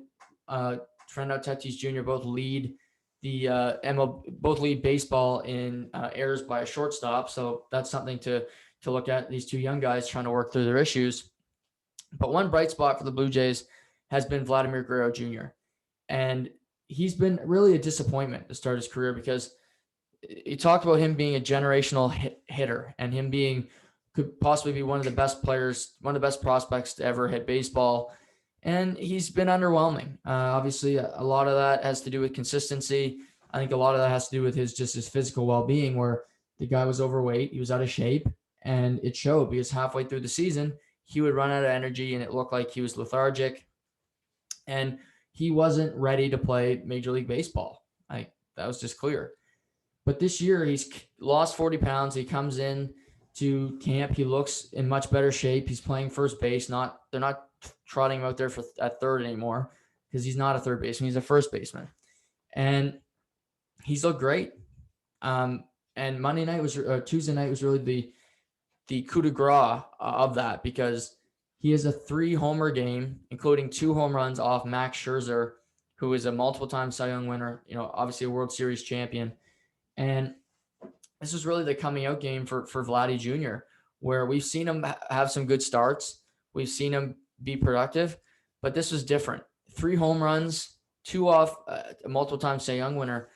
Fernando Tatis Jr. both lead both lead baseball in errors by a shortstop. So that's something to look at. These two young guys trying to work through their issues. But one bright spot for the Blue Jays has been Vladimir Guerrero Jr. And he's been really a disappointment to start his career because you talked about him being a generational hitter and him could possibly be one of the best players, one of the best prospects to ever hit baseball. And he's been underwhelming. Obviously, a lot of that has to do with consistency. I think a lot of that has to do with his physical well-being, where the guy was overweight, he was out of shape, and it showed because halfway through the season, he would run out of energy and it looked like he was lethargic. And he wasn't ready to play Major League Baseball. That was just clear. But this year, he's lost 40 pounds. He comes in to camp. He looks in much better shape. He's playing first base. They're not trotting him out there at third anymore because he's not a third baseman. He's a first baseman. And he's looked great. And Tuesday night was really the coup de grace of that because he has a 3-homer game, including 2 home runs off Max Scherzer, who is a multiple-time Cy Young winner, obviously a World Series champion. And this is really the coming out game for Vladdy Jr., where we've seen him have some good starts. We've seen him be productive, but this was different. 3 home runs, 2 off a multiple-time Cy Young winner,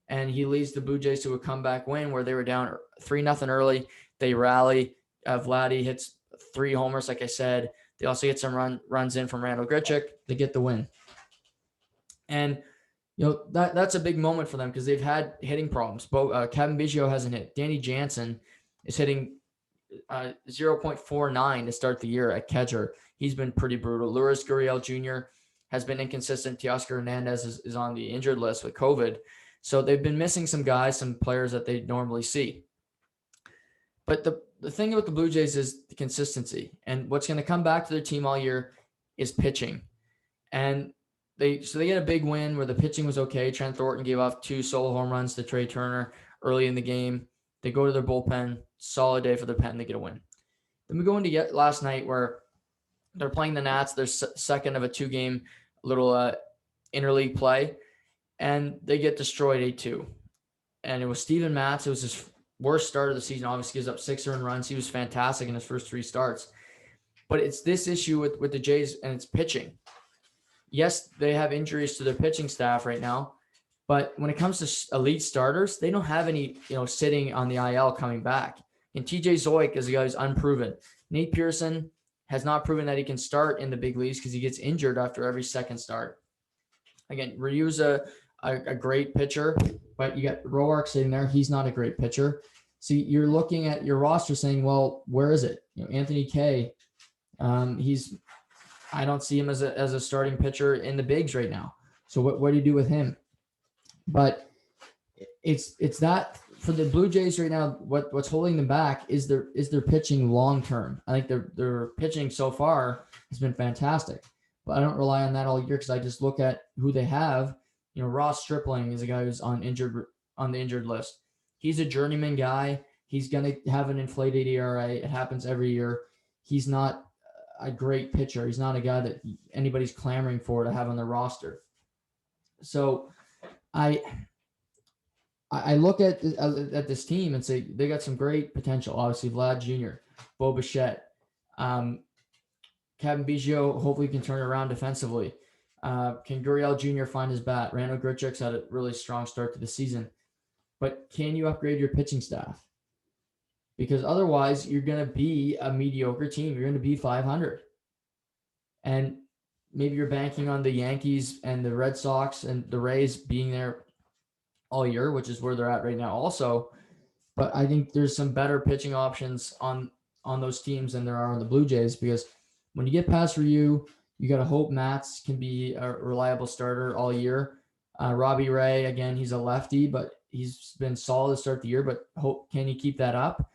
and he leads the Blue Jays to a comeback win where they were down 3-0 early. They rally. Vladdy hits 3 homers, like I said. They also get some runs in from Randall Grichuk. They get the win. And that's a big moment for them because they've had hitting problems. Kevin Biggio hasn't hit. Danny Jansen is hitting 0.49 to start the year at catcher. He's been pretty brutal. Lourdes Gurriel Jr. has been inconsistent. Teoscar Hernandez is on the injured list with COVID. So they've been missing some players that they normally see. But the thing about the Blue Jays is the consistency. And what's going to come back to their team all year is pitching. And they get a big win where the pitching was okay. Trent Thornton gave off 2 solo home runs to Trey Turner early in the game. They go to their bullpen. Solid day for their pen. They get a win. Then we go into last night where they're playing the Nats. They're second of a 2-game little interleague play. And they get destroyed 8-2. And it was Steven Matz. It was his worst start of the season. Obviously gives up 6 earned runs. He was fantastic in his first 3 starts. But it's this issue with the Jays, and it's pitching. Yes, they have injuries to their pitching staff right now, but when it comes to elite starters, they don't have any, sitting on the IL coming back. And TJ Zoic is a guy who's unproven. Nate Pearson has not proven that he can start in the big leagues because he gets injured after every second start. Again, Ryu's a great pitcher, but you got Roark sitting there. He's not a great pitcher. So you're looking at your roster saying, well, where is it? Anthony Kay, I don't see him as a starting pitcher in the bigs right now. So what do you do with him? But it's that for the Blue Jays right now. What's holding them back is their pitching long term. I think their pitching so far has been fantastic, but I don't rely on that all year because I just look at who they have. Ross Stripling is a guy who's on the injured list. He's a journeyman guy. He's gonna have an inflated ERA. It happens every year. He's not a great pitcher. He's not a guy that anybody's clamoring for to have on their roster. So I look at this team and say they got some great potential. Obviously, Vlad Jr., Bo Bichette, Kevin Biggio hopefully can turn it around defensively. Can Gurriel Jr. find his bat? Randall Grichuk's had a really strong start to the season. But can you upgrade your pitching staff? Because otherwise, you're going to be a mediocre team. You're going to be 500. And maybe you're banking on the Yankees and the Red Sox and the Rays being there all year, which is where they're at right now also. But I think there's some better pitching options on those teams than there are on the Blue Jays, because when you get past Ryu, you got to hope Matz can be a reliable starter all year. Robbie Ray, again, he's a lefty, but he's been solid to start the year, but can you keep that up?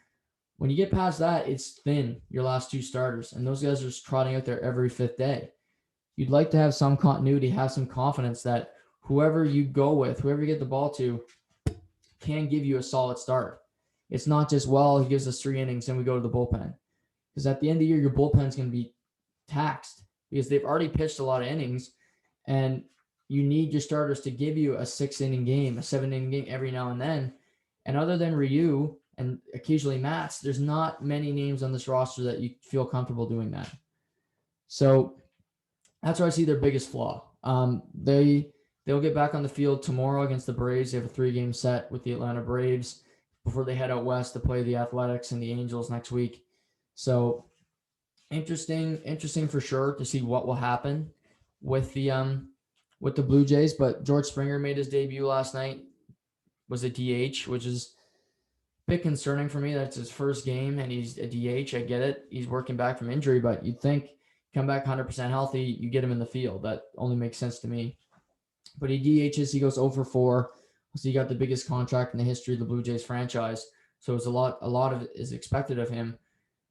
When you get past that, it's thin, your last two starters, and those guys are just trotting out there every fifth day. You'd like to have some continuity, have some confidence that whoever you go with, whoever you get the ball to, can give you a solid start. It's not just, well, he gives us 3 innings and we go to the bullpen. Because at the end of the year, your bullpen's going to be taxed because they've already pitched a lot of innings, and you need your starters to give you a 6-inning game, a 7-inning game every now and then. And other than Ryu and occasionally Mats, there's not many names on this roster that you feel comfortable doing that. So that's where I see their biggest flaw. They'll get back on the field tomorrow against the Braves. They have a 3-game set with the Atlanta Braves before they head out west to play the Athletics and the Angels next week. So interesting for sure to see what will happen with the Blue Jays. But George Springer made his debut last night, was a DH, which is a bit concerning for me. That's his first game and he's a DH. I get it. He's working back from injury, but you'd think come back 100% healthy, you get him in the field. That only makes sense to me. But he DHs, he goes 0 for 4. So he got the biggest contract in the history of the Blue Jays franchise. So it's a lot of it is expected of him.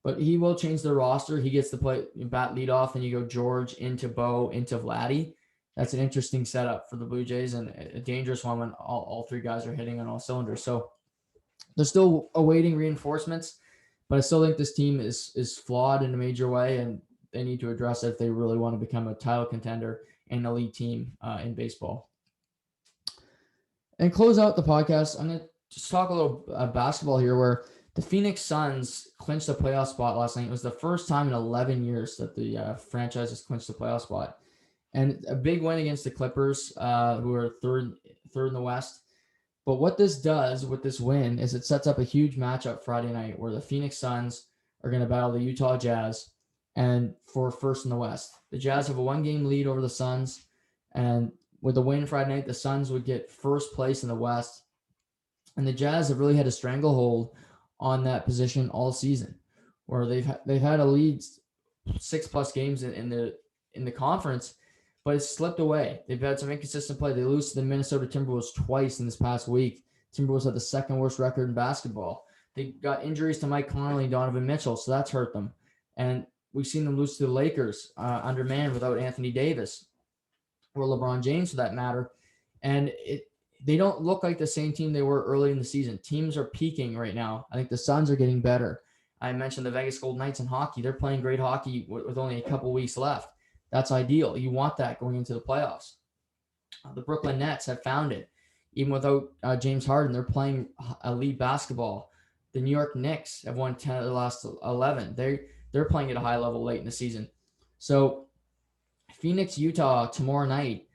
But he will change the roster. He gets to play bat leadoff, and you go George into Bo into Vladdy. That's an interesting setup for the Blue Jays and a dangerous one when all 3 guys are hitting on all cylinders. So they're still awaiting reinforcements, but I still think this team is flawed in a major way, and they need to address it if they really want to become a title contender and elite team in baseball. And close out the podcast, I'm going to just talk a little basketball here, where the Phoenix Suns clinched a playoff spot last night. It was the first time in 11 years that the franchise has clinched a playoff spot. And a big win against the Clippers, who are third in the West. But what this does with this win is it sets up a huge matchup Friday night where the Phoenix Suns are going to battle the Utah Jazz and for first in the West. The Jazz have a 1-game lead over the Suns, and with the win Friday night, the Suns would get first place in the West. And the Jazz have really had a stranglehold on that position all season, where they've had a lead 6+ games in the conference, but it's slipped away. They've had some inconsistent play. They lose to the Minnesota Timberwolves twice in this past week. Timberwolves had the 2nd worst record in basketball. They got injuries to Mike Conley and Donovan Mitchell, so that's hurt them. And we've seen them lose to the Lakers undermanned without Anthony Davis or LeBron James for that matter. And they don't look like the same team they were early in the season. Teams are peaking right now. I think the Suns are getting better. I mentioned the Vegas Golden Knights in hockey. They're playing great hockey with only a couple weeks left. That's ideal. You want that going into the playoffs. The Brooklyn Nets have found it. Even without James Harden, they're playing elite basketball. The New York Knicks have won 10 of the last 11. They're playing at a high level late in the season. So Phoenix, Utah tomorrow night,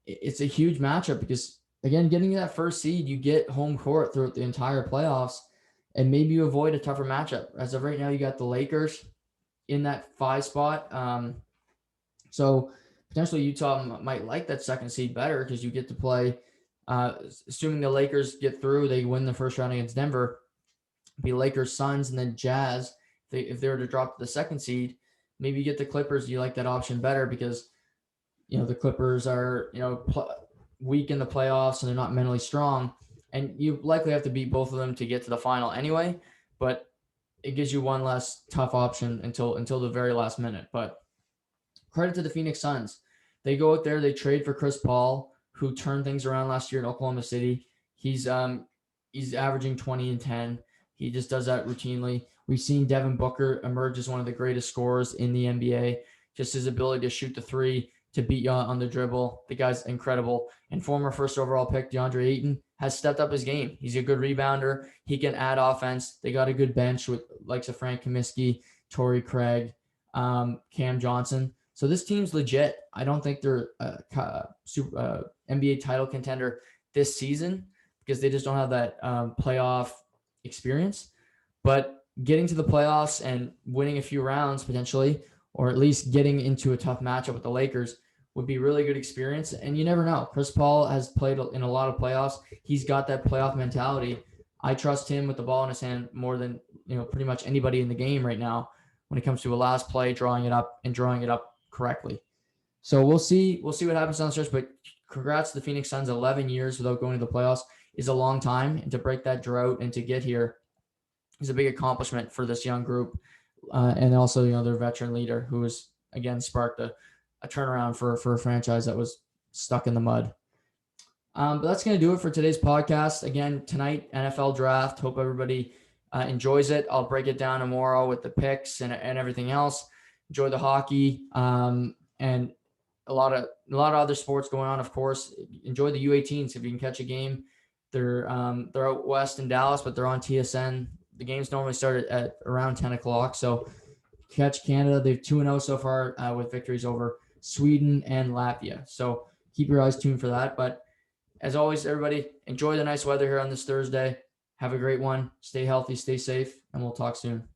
it's a huge matchup because, again, getting that first seed, you get home court throughout the entire playoffs, and maybe you avoid a tougher matchup. As of right now, you got the Lakers in that 5 spot. So potentially Utah might like that 2nd seed better because you get to play, assuming the Lakers get through, they win the first round against Denver, be Lakers, Suns, and then Jazz. If they were to drop to the 2nd seed, maybe you get the Clippers. You like that option better because, the Clippers are, weak in the playoffs and they're not mentally strong. And you likely have to beat both of them to get to the final anyway, but it gives you one less tough option until the very last minute. But credit to the Phoenix Suns. They go out there, they trade for Chris Paul, who turned things around last year in Oklahoma City. He's averaging 20 and 10. He just does that routinely. We've seen Devin Booker emerge as one of the greatest scorers in the NBA. Just his ability to shoot the 3, to beat you on the dribble. The guy's incredible. And former 1st overall pick DeAndre Ayton has stepped up his game. He's a good rebounder. He can add offense. They got a good bench with likes of Frank Kaminsky, Torrey Craig, Cam Johnson. So this team's legit. I don't think they're a NBA title contender this season because they just don't have that playoff experience. But getting to the playoffs and winning a few rounds potentially, or at least getting into a tough matchup with the Lakers, would be really good experience. And you never know. Chris Paul has played in a lot of playoffs. He's got that playoff mentality. I trust him with the ball in his hand more than pretty much anybody in the game right now when it comes to a last play, drawing it up correctly. So we'll see what happens down the stretch. But congrats to the Phoenix Suns. 11 years without going to the playoffs is a long time, and to break that drought and to get here is a big accomplishment for this young group. And also, their veteran leader, who has, again, sparked a turnaround for a franchise that was stuck in the mud. But that's going to do it for today's podcast. Again, tonight, NFL draft. Hope everybody enjoys it. I'll break it down tomorrow with the picks and everything else. Enjoy the hockey and a lot of other sports going on, of course. Enjoy the U18s if you can catch a game. They're out west in Dallas, but they're on TSN. The games normally start at around 10 o'clock. So catch Canada. They've 2-0 so far with victories over Sweden and Latvia. So keep your eyes tuned for that. But as always, everybody, enjoy the nice weather here on this Thursday. Have a great one. Stay healthy, stay safe, and we'll talk soon.